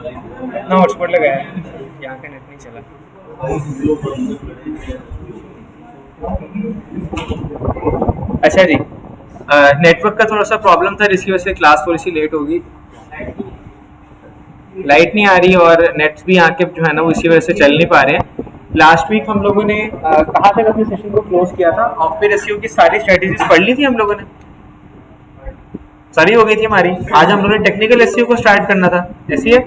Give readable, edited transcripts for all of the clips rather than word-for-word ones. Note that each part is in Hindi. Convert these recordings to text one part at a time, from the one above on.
ना हॉटस्पॉट लगाया है, यहाँ का नेट नहीं चला। अच्छा जी, नेटवर्क का थोड़ा सा प्रॉब्लम था जिसकी वजह से क्लास थोड़ी सी लेट होगी। लाइट नहीं आ रही और नेट भी यहाँ के जो है ना वो इसी वजह से चल नहीं पा रहे हैं। लास्ट वीक हम लोगों ने कहाँ तक अपने सेशन को क्लोज किया था, ऑफ पेड एसईओ की सारी स्ट्रेटेजीज पढ़ ली थी हम लोगों ने, सारी हो गई थी हमारी। आज हम लोगों ने टेक्निकल एसईओ को स्टार्ट करना था, ऐसी है।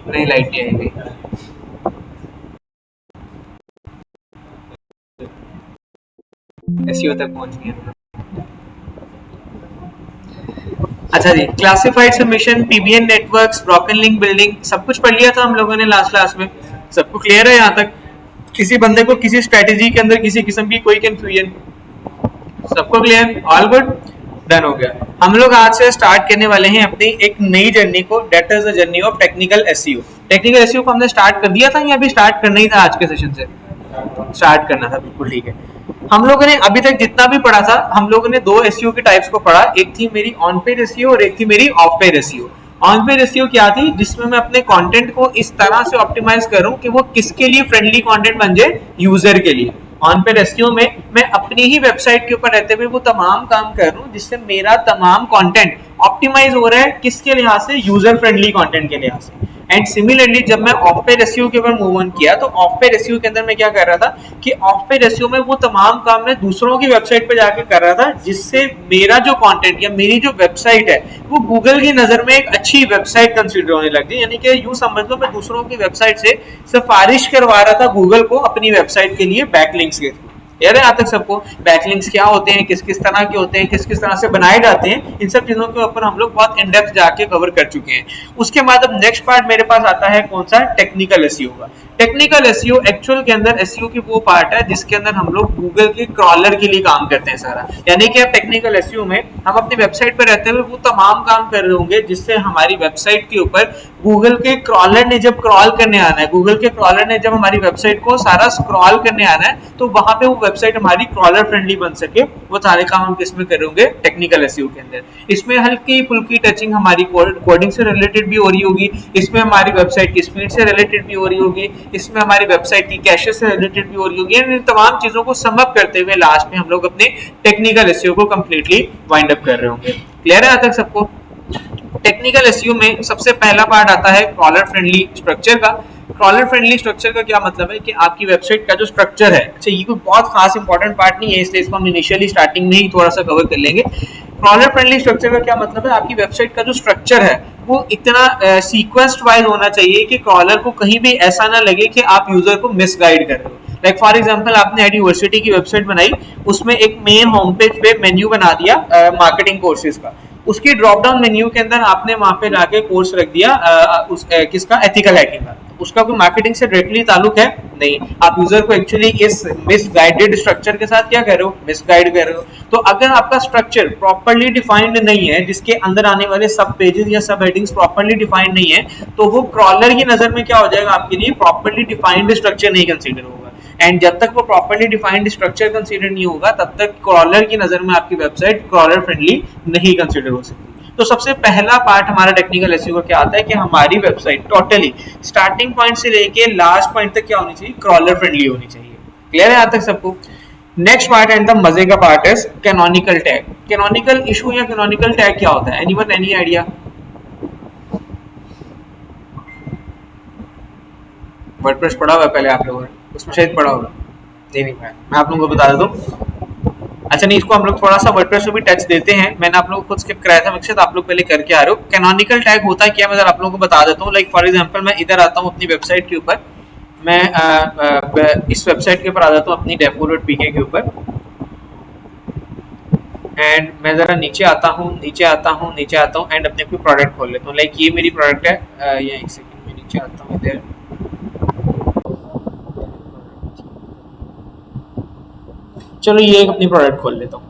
नहीं, लाइट नहीं आएगी। एसईओ तक पहुंच गया। अच्छा जी, classified submission, PBN networks, broken link building, सब कुछ पढ़ लिया था हम लोगों ने लास्ट क्लास में। सबको क्लियर है यहाँ तक? किसी बंदे को किसी स्ट्रेटेजी के अंदर किसी किस्म की कोई कंफ्यूजन? सबको क्लियर? ऑल गुड, डन हो गया। हम लोग आज से स्टार्ट करने वाले हैं अपनी एक नई जर्नी को, that is the journey of technical SEO. Technical SEO को हमने स्टार्ट कर दिया था या अभी स्टार्ट करना ही था? आज के सेशन से स्टार्ट करना था, बिल्कुल ठीक है। हम लोगों ने अभी तक जितना भी पढ़ा था, हम लोगों ने दो एसईओ की टाइप्स को पढ़ा, एक थी मेरी ऑन पेड एसईओ और एक थी मेरी of paid SEO. On paid SEO क्या थी? जिसमें मैं अपने कंटेंट को इस तरह से ऑप्टिमाइज करूं कि वो किसके लिए फ्रेंडली कंटेंट बन जाए, यूजर के लिए। ऑन पेड एसईओ में मैं अपनी ही वेबसाइट के ऊपर रहते हुए वो तमाम काम कर रहा हूं जिससे मेरा तमाम कंटेंट ऑप्टिमाइज हो रहा है, किसके लिहाज से? यूजर फ्रेंडली कंटेंट के लिहाज से। एंड सिमिलरली जब मैं ऑफ पेड एसईओ के ऊपर मूव ऑन किया तो ऑफ पेड एसईओ के अंदर मैं क्या कर रहा था कि ऑफ पेड एसईओ में वो तमाम काम मैं दूसरों की वेबसाइट पे जाके कर रहा था जिससे मेरा जो कंटेंट या मेरी जो वेबसाइट है वो गूगल की नजर में एक अच्छी वेबसाइट कंसीडर होने लग गई। यानी कि यूं समझ लो मैं दूसरों की वेबसाइट से सिफारिश करवा रहा था गूगल को अपनी वेबसाइट के लिए बैकलिंक्स के थ्रू। यार यहाँ तक सबको बैकलिंक्स क्या होते हैं, किस किस तरह के होते हैं, किस किस तरह से बनाए जाते हैं, इन सब चीजों के ऊपर हम लोग बहुत इन डेप्थ जाके कवर कर चुके हैं। उसके बाद अब नेक्स्ट पार्ट मेरे पास आता है कौन सा? टेक्निकल एसईओ का। टेक्निकल एसईओ एक्चुअल के अंदर एसईओ की वो पार्ट है जिसके अंदर हम लोग गूगल के क्रॉलर के लिए काम करते हैं सारा। यानी कि अब टेक्निकल एसईओ में हम अपनी वेबसाइट पर रहते हुए वो तमाम काम कर रहे होंगे जिससे हमारी वेबसाइट के ऊपर गूगल के क्रॉलर ने जब क्रॉल करने आना है, गूगल के क्रॉलर ने जब हमारी वेबसाइट को सारा स्क्रॉल करने आना है, तो वहां पे वो वेबसाइट हमारी क्रॉलर फ्रेंडली बन सके। वो सारे काम हम किसमें कर रहे होंगे? टेक्निकल एसईओ के अंदर। इसमें हल्की फुल्की टचिंग हमारी कोडिंग से रिलेटेड भी हो रही होगी, इसमें हमारी वेबसाइट की स्पीड से रिलेटेड भी हो रही होगी, इसमें हमारी वेबसाइट की कैशे से रिलेटेड भी हो रही होगी। इन तमाम चीजों को सम अप करते हुए लास्ट में हम लोग अपने टेक्निकल एसईओ को कंप्लीटली वाइंड अप कर रहे होंगे। क्लियर है आज तक सबको? टेक्निकल एसईओ में सबसे पहला पार्ट आता है क्रॉलर फ्रेंडली स्ट्रक्चर का। क्रॉलर फ्रेंडली स्ट्रक्चर का क्या मतलब है कि आपकी वेबसाइट का जो स्ट्रक्चर है, अच्छा ये कोई बहुत खास इंपॉर्टेंट पार्ट नहीं है इसलिए इसको हम इनिशियली स्टार्टिंग में ही थोड़ा सा कवर कर लेंगे। क्रॉलर फ्रेंडली स्ट्रक्चर का क्या मतलब है? आपकी वेबसाइट का जो स्ट्रक्चर है वो इतना सीक्वेंस्ड वाइज होना चाहिए कि क्रॉलर को कहीं भी ऐसा ना लगे कि आप यूजर को मिसगाइड कर रहे हो। लाइक फॉर एग्जांपल आपने यूनिवर्सिटी की वेबसाइट बनाई, उसमें एक मेन होम पेज पे मेन्यू बना दिया मार्केटिंग कोर्सेज का, उसकी ड्रॉप डाउन मेन्यू के अंदर आपने वहां पे जाके कोर्स रख दिया किसका? एथिकल हैकिंग का। उसका कोई मार्केटिंग से डायरेक्टली ताल्लुक है? नहीं। आप यूजर को एक्चुअली इस मिसगाइडेड स्ट्रक्चर के साथ क्या कर रहे हो? मिसगाइड कर रहे हो। तो अगर आपका स्ट्रक्चर प्रॉपर्ली डिफाइंड नहीं है, जिसके अंदर आने वाले सब पेजेस या सब हेडिंग्स प्रॉपर्ली डिफाइंड नहीं है, तो वो क्रॉलर की नजर में क्या हो जाएगा? आपके लिए प्रॉपर्ली डिफाइंड स्ट्रक्चर नहीं कंसीडर होगा। एंड जब तक वो प्रॉपर्ली डिफाइंड स्ट्रक्चर कंसीडर नहीं होगा तब तक क्रॉलर की नजर में आपकी वेबसाइट क्रॉलर फ्रेंडली नहीं कंसीडर हो सकती। तो सबसे पहला पार्ट हमारा टेक्निकल एसईओ का क्या आता है कि हमारी वेबसाइट टोटली स्टार्टिंग पॉइंट से लेके लास्ट पॉइंट तक क्या होनी चाहिए? क्रॉलर फ्रेंडली होनी चाहिए। क्लियर है यहाँ तक सबको? नेक्स्ट पार्ट एंड द मजे का पार्ट है कैनोनिकल टैग। कैनोनिकल इशू या कैनोनिकल टैग क्या होता है? Anyone, any idea? वर्डप्रेस पढ़ा हुआ है पहले आप लोगों ने? उसमें शायद पढ़ा होगा। नहीं, मैं आप लोगों को बता देता हूँ। अच्छा नहीं, इसको हम लोग थोड़ा सा वर्डप्रेस में भी टच देते हैं। मैंने आप लोगों को खुद स्किप कराया था, मकसद आप लोग पहले करके आ रहे हो। कैनोनिकल टैग होता है क्या? मैं आप लोगों को बता देता हूँ। लाइक फॉर एग्जांपल मैं इधर आता हूँ अपनी वेबसाइट के ऊपर, मैं इस वेबसाइट के ऊपर आ जाता हूँ अपनी depo.pk के ऊपर, एंड मैं जरा नीचे आता हूँ एंड अपने कोई प्रोडक्ट खोल लेता हूँ। लाइक ये मेरी प्रोडक्ट है, ये एक सेकंड में नीचे आता हूँ इधर। चलो ये एक अपनी प्रोडक्ट खोल लेता हूँ।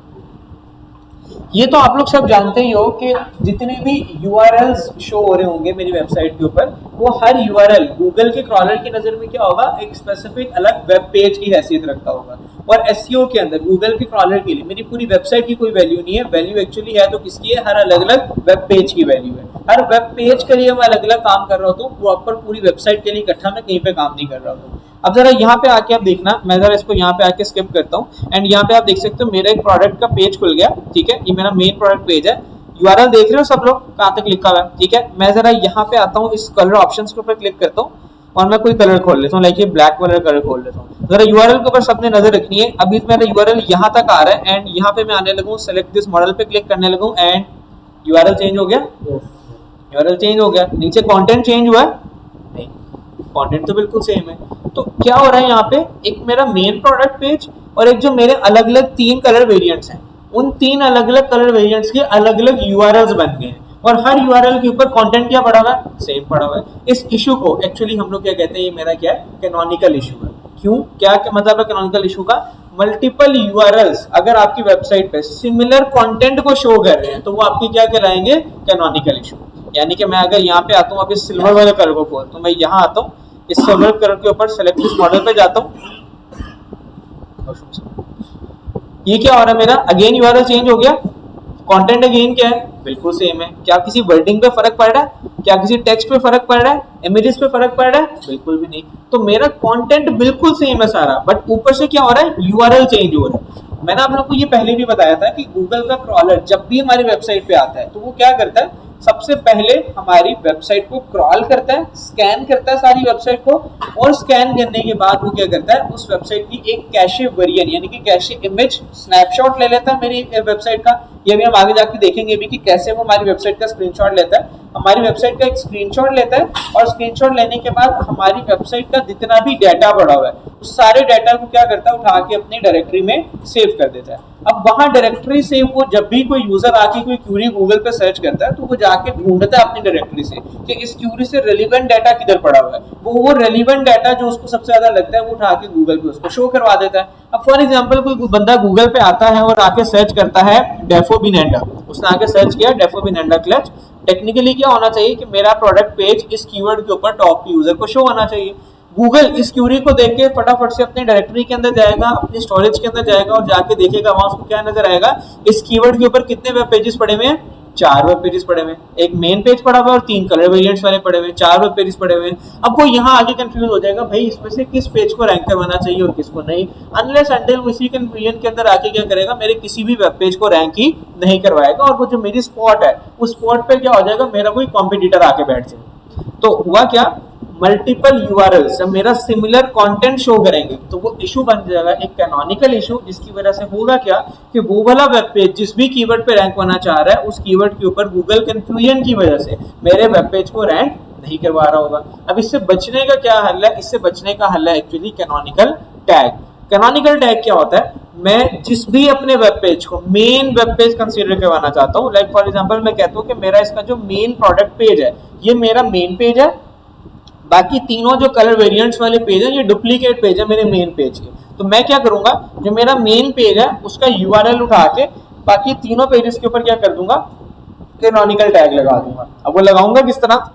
ये तो आप लोग सब जानते ही हो कि जितने भी यूआरएल्स शो हो रहे होंगे मेरी वेबसाइट के ऊपर, वो हर यूआरएल गूगल के क्रॉलर की नजर में क्या होगा? एक स्पेसिफिक अलग वेब पेज की हैसियत रखता होगा। और एसईओ के अंदर गूगल के क्रॉलर के लिए मेरी पूरी वेबसाइट की कोई वैल्यू नहीं है, वैल्यू एक्चुअली है तो किसकी है, हर अलग अलग वेब पेज की वैल्यू है। हर वेब पेज के लिए मैं अलग अलग काम कर रहा हूँ, प्रॉपर पूरी वेबसाइट के लिए इकट्ठा मैं कहीं पे काम नहीं कर रहा हूँ। अब जरा यहाँ पे आके आप देखना, मैं जरा इसको यहाँ पे आके स्किप करता हूँ एंड यहाँ पे आप देख सकते हो मेरा एक प्रोडक्ट का पेज खुल गया, ठीक है, ये मेरा मेन प्रोडक्ट पेज है। यूआरएल देख रहे हो सब लोग कहाँ तक लिखा हुआ है, ठीक है। मैं जरा यहाँ पे आता हूँ, इस कलर ऑप्शंस के ऊपर क्लिक करता हूँ और मैं कोई कलर खोल लेता हूँ, लाइक ये ब्लैक कलर खोल लेता हूँ। जरा यूआरएल के ऊपर सबने नजर रखनी है। अभी मेरा यूआरएल यहाँ तक आ रहा है एंड यहाँ पे मैं आने लगूँ, सेलेक्ट दिस मॉडल पे क्लिक करने लगूँ एंड यूआरएल चेंज हो गया, यूआरएल चेंज हो गया। नीचे कंटेंट चेंज हुआ है? नहीं, कंटेंट तो बिल्कुल सेम है। तो क्या हो रहा है यहाँ पे, एक मेरा मेन प्रोडक्ट पेज और एक जो मेरे अलग अलग 3 कलर वेरिएंट्स हैं, उन 3 अलग अलग कलर वेरिएंट्स के अलग अलग यूआरएल्स बन गए हैं और हर यूआरएल के ऊपर कंटेंट क्या पड़ा हुआ है, सेम पड़ा हुआ है। इस इशू को एक्चुअली हम लोग क्या कहते हैं, ये मेरा क्या है, कैनोनिकल इशू है। क्यों, क्या मतलब है कैनोनिकल इशू का? मल्टीपल यूआरएल्स अगर आपकी वेबसाइट पे सिमिलर कंटेंट को शो कर रहे हैं तो वो आपके क्या कहलाएंगे, कैनोनिकल इशू। यानी कि मैं अगर यहाँ पे आता हूँ, अब इस सिल्वर वाले कलर को खोल, तो मैं यहाँ आता हूँ, इस सिल्वर कलर के ऊपर सेलेक्ट इस मॉडल पे जाता हूँ, ये क्या हो रहा है मेरा, अगेन यूआरएल चेंज हो गया, कंटेंट अगेन क्या है, बिल्कुल सेम है। क्या किसी वर्डिंग पे फर्क पड़ रहा है, क्या किसी टेक्स्ट पे फर्क पड़ रहा है, इमेजेस पे फर्क पड़ रहा है, बिल्कुल भी नहीं। तो मेरा कंटेंट बिल्कुल सेम है सारा, बट ऊपर से क्या हो रहा है, यूआरएल चेंज हो रहा है। मैंने आप लोगों को ये पहले भी बताया था कि गूगल का क्रॉलर जब भी हमारी वेबसाइट पे आता है तो वो क्या करता है, सबसे पहले हमारी वेबसाइट को क्रॉल करता है, स्कैन करता है सारी वेबसाइट को, और स्कैन करने के बाद वो क्या करता है, उस वेबसाइट की एक कैशे वेरिएंट यानी कि कैशे इमेज स्नैपशॉट ले लेता है मेरी वेबसाइट का। ये भी हम आगे जाके देखेंगे भी कि कैसे वो हमारी वेबसाइट का स्क्रीनशॉट लेता है। हमारी वेबसाइट का एक स्क्रीनशॉट लेता है और स्क्रीनशॉट लेने के बाद हमारी वेबसाइट का जितना भी डाटा पड़ा हुआ है उस सारे डाटा को क्या करता है, उठा के अपनी डायरेक्टरी में सेव कर देता है। अब वहां डायरेक्टरी से वो जब भी कोई यूजर आके कोई क्यूरी गूगल पे सर्च करता है तो वो जाके ढूंढता है अपनी डायरेक्टरी से कि इस क्यूरी से रेलिवेंट डाटा किधर पड़ा हुआ है। वो रेलिवेंट डाटा जो उसको सबसे ज्यादा लगता है वो उठा के गूगल पे उसको शो करवा देता है। अब फॉर एग्जांपल कोई बंदा गूगल पे आता है और आके सर्च करता है डेफोबिनेंडा, उसने आके सर्च किया डेफोबिनेंडा क्लच। टेक्निकली क्या होना चाहिए कि मेरा प्रोडक्ट पेज इस कीवर्ड के ऊपर टॉप यूजर को शो होना चाहिए। गूगल इस क्यूरी को देख के फटाफट से अपनी डायरेक्टरी के अंदर जाएगा, अपनी स्टोरेज के अंदर जाएगा और जाके देखेगा वहां उसको क्या नजर आएगा, इस कीवर्ड के ऊपर कितने वेब पेजेस पड़े हुए हैं, 4 वेब पेजेस पड़े हुए हैं। एक मेन पेज पड़ा हुआ है और 3 कलर वेरिएंट्स वाले पड़े हुए हैं, 4 वेब पेजेस पड़े हुए हैं। अब वो यहाँ आगे कंफ्यूज हो जाएगा भाई इसमें से किस पेज को रैंक करवाना चाहिए और किसको नहीं, अनलेस अनटिल वो इसी कंफ्यूजन के अंदर आके क्या करेगा, मेरे किसी भी वेब पेज को रैंक ही नहीं करवाएगा और वो जो मेरी स्पॉट है उस स्पॉट पे क्या हो जाएगा, मेरा कोई कॉम्पिटिटर आके बैठ जाएगा। तो हुआ क्या, मल्टीपल यूआरएल्स जब मेरा सिमिलर कंटेंट शो करेंगे तो वो इशू बन जाएगा एक कैनोनिकल इशू, जिसकी वजह से होगा क्या कि वो वाला वेब पेज जिस भी कीवर्ड पे रैंक होना चाह रहा है उस कीवर्ड के ऊपर गूगल कंफ्यूजन की वजह से मेरे वेब पेज को रैंक नहीं करवा रहा होगा। अब इससे बचने का क्या हल है, इससे बचने का हल है actually canonical tag. Canonical tag क्या होता है, मैं जिस भी अपने वेब पेज को मेन वेब पेज कंसीडर करवाना चाहता हूँ, लाइक फॉर एग्जांपल मैं कहता हूँ कि मेरा इसका जो मेन प्रोडक्ट पेज है ये मेरा मेन पेज है, बाकी तीनों जो कलर वेरिएंट्स वाले पेज हैं ये डुप्लीकेट पेज है मेरे मेन पेज के। तो मैं क्या करूंगा, जो मेरा मेन पेज है उसका यूआरएल उठा के बाकी तीनों पेजेस के ऊपर क्या कर दूंगा, कैनोनिकल टैग लगा दूंगा। अब वो लगाऊंगा किस तरह,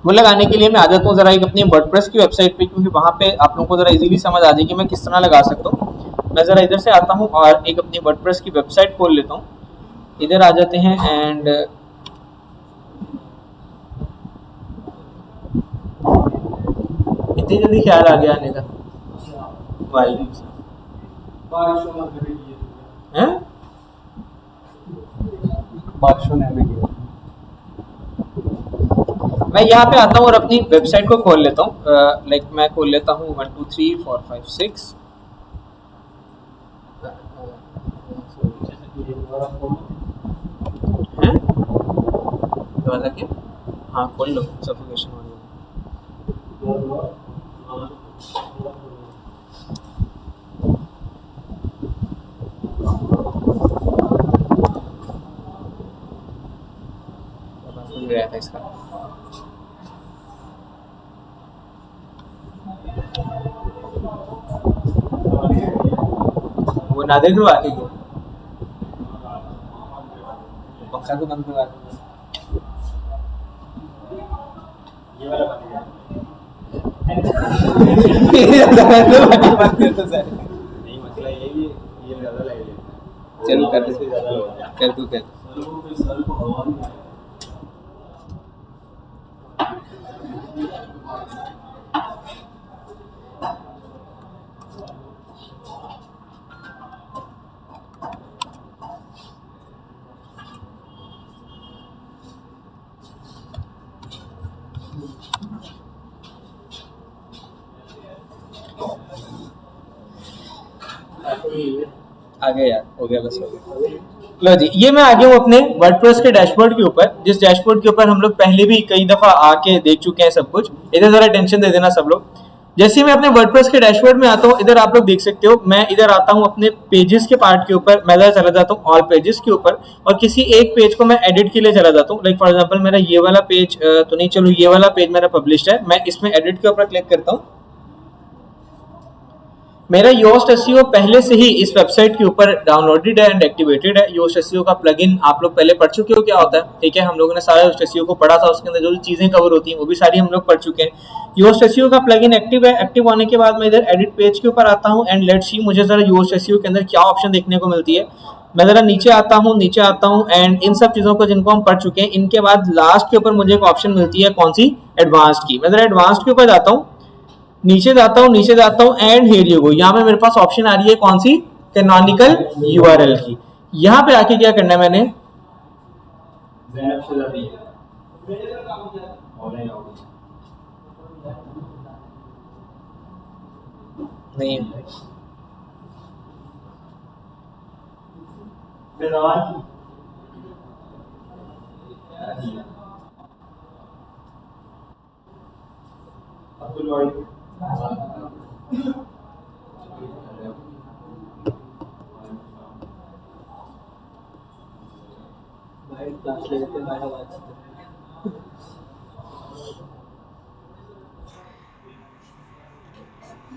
वो लगाने के लिए मैं आ जाता हूँ जरा एक अपनी वर्डप्रेस की वेबसाइट पे, क्योंकि वहां पे आप लोगों को जरा इजीली समझ आ जाएगी मैं किस तरह लगा सकता हूँ। मैं जरा इधर से आता हूँ और एक अपनी वर्डप्रेस की वेबसाइट खोल लेता हूँ, इधर आ जाते हैं एंड इतनी जल्दी ख्याल आ गया आने का, मैं यहाँ पे आता हूँ और अपनी वेबसाइट को खोल लेता हूँ, लाइक मैं खोल लेता हूँ 1 2 3 4 5 6 क्या, हाँ खोल लो, सफोकेशन हो रही है। गया था इसका, वो ना देख लो आके को पंखा को बंद करवा ये वाला बंद कर नहीं, मसला चलो कर दो कर दो कर आगे यार हो गया बस हो गया। लो जी ये मैं आ गया हूँ अपने वर्डप्रेस के डैशबोर्ड के ऊपर, जिस डैशबोर्ड के ऊपर हम लोग पहले भी कई दफा आके देख चुके हैं सब कुछ। इधर जरा टेंशन दे देना सब लोग। जैसे ही मैं अपने वर्डप्रेस के डैशबोर्ड में आता हूँ, इधर आप लोग देख सकते हो मैं इधर आता हूँ अपने पेजेस के पार्ट के ऊपर, मैं इधर चला जाता हूँ ऑल पेजेस के ऊपर और किसी एक पेज को मैं एडिट के लिए चला जाता हूँ। लाइक फॉर एग्जांपल मेरा ये वाला पेज तो नहीं, चलो ये वाला पेज मेरा पब्लिश्ड है, मैं इसमें एडिट के ऊपर क्लिक करता हूँ। मेरा योस्ट एसईओ पहले से ही इस वेबसाइट के ऊपर डाउनलोडेड है एंड एक्टिवेटेड है। योस्ट एसईओ का प्लगइन आप लोग पहले पढ़ चुके हो क्या होता है, ठीक है। हम लोगों ने सारा योस्ट एसईओ को पढ़ा था, उसके अंदर जो चीजें कवर होती हैं वो भी सारी हम लोग पढ़ चुके हैं। योस्ट एसईओ का प्लगइन एक्टिव है। एक्टिव होने के बाद मैं इधर एडिट पेज के ऊपर आता हूँ एंड लेट्स सी मुझे जरा योस्ट एसईओ के अंदर क्या ऑप्शन देखने को मिलती है। मैं जरा नीचे आता हूँ एंड इन सब चीजों को जिनको हम पढ़ चुके हैं, इनके बाद लास्ट के ऊपर मुझे एक ऑप्शन मिलती है, कौन सी, एडवांस्ड की। मैं जरा एडवांस्ड के ऊपर जाता हूँ, नीचे जाता हूँ एंड हियर यू गो। यहाँ पे मेरे पास ऑप्शन आ रही है कौन सी, कैनोनिकल यूआरएल की। यहाँ पे आके क्या करना है मैंने, नहीं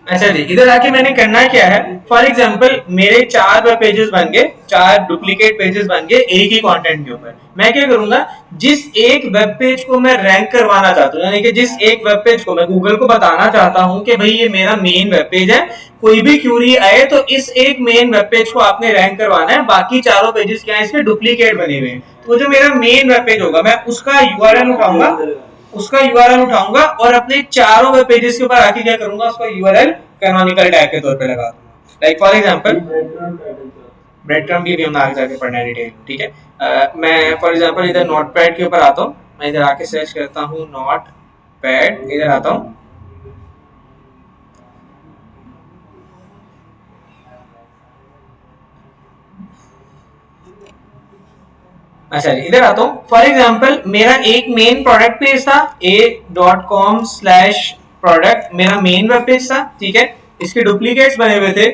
अच्छा जी, इधर आके मैंने करना क्या है, फॉर एग्जांपल मेरे 4 वेब पेजेस बन गए, 4 डुप्लीकेट पेजेस बन गए एक ही कंटेंट के ऊपर। मैं क्या करूंगा, जिस एक वेब पेज को मैं रैंक करवाना चाहता हूँ, यानी कि जिस एक वेब पेज को मैं गूगल को बताना चाहता हूँ कि भाई ये मेरा मेन वेब पेज है, कोई भी क्यूरी आए तो इस एक मेन वेब पेज को आपने रैंक करवाना है, बाकी चारों पेजेस क्या है इसके डुप्लीकेट बने हुए हैं। तो जो मेरा मेन वेब पेज होगा मैं उसका यूआरएल उठाऊंगा और अपने चारों वेब पेजेस के ऊपर आके क्या करूंगा, उसका यूआरएल कैनोनिकल टैग के तौर पे लगा दूंगा। Like for example bread crumb की भी हम आगे जाके पढ़ना है डिटेल, ठीक है। मैं फॉर एग्जांपल इधर नोटपैड के ऊपर आता हूँ, मैं इधर आके सर्च करता हूँ नोटपैड, इधर आता हूँ, अच्छा इधर आता हूँ। फॉर एग्जांपल मेरा एक मेन प्रोडक्ट पेज था, a.com/प्रोडक्ट मेरा मेन वेब पेज था, ठीक है। इसके डुप्लीकेट्स बने हुए थे,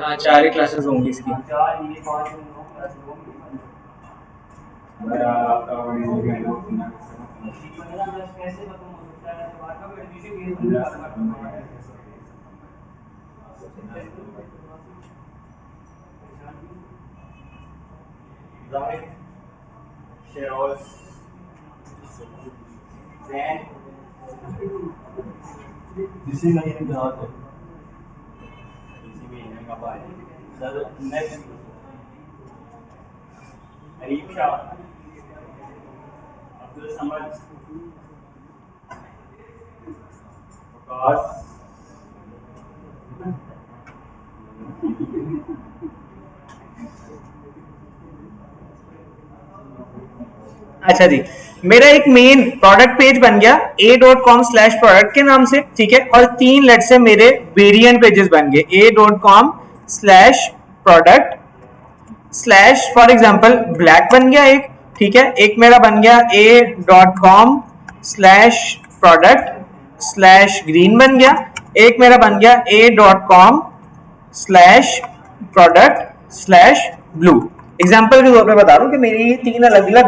हाँ 4 ही क्लासेस होंगी इसकी। अच्छा जी, मेरा एक मेन प्रोडक्ट पेज बन गया a.com/प्रोडक्ट के नाम से, ठीक है। और 3 लेट से मेरे वेरिएंट पेजेस बन गए a.com/प्रोडक्ट स्लैश फॉर एग्जाम्पल ब्लैक बन गया एक, ठीक है, एक मेरा बन गया a.com slash product slash green बन गया, एक मेरा बन गया a.com slash product slash blue. Example के तौर पे बता रहा हूँ कि मेरे ये तीन अलग अलग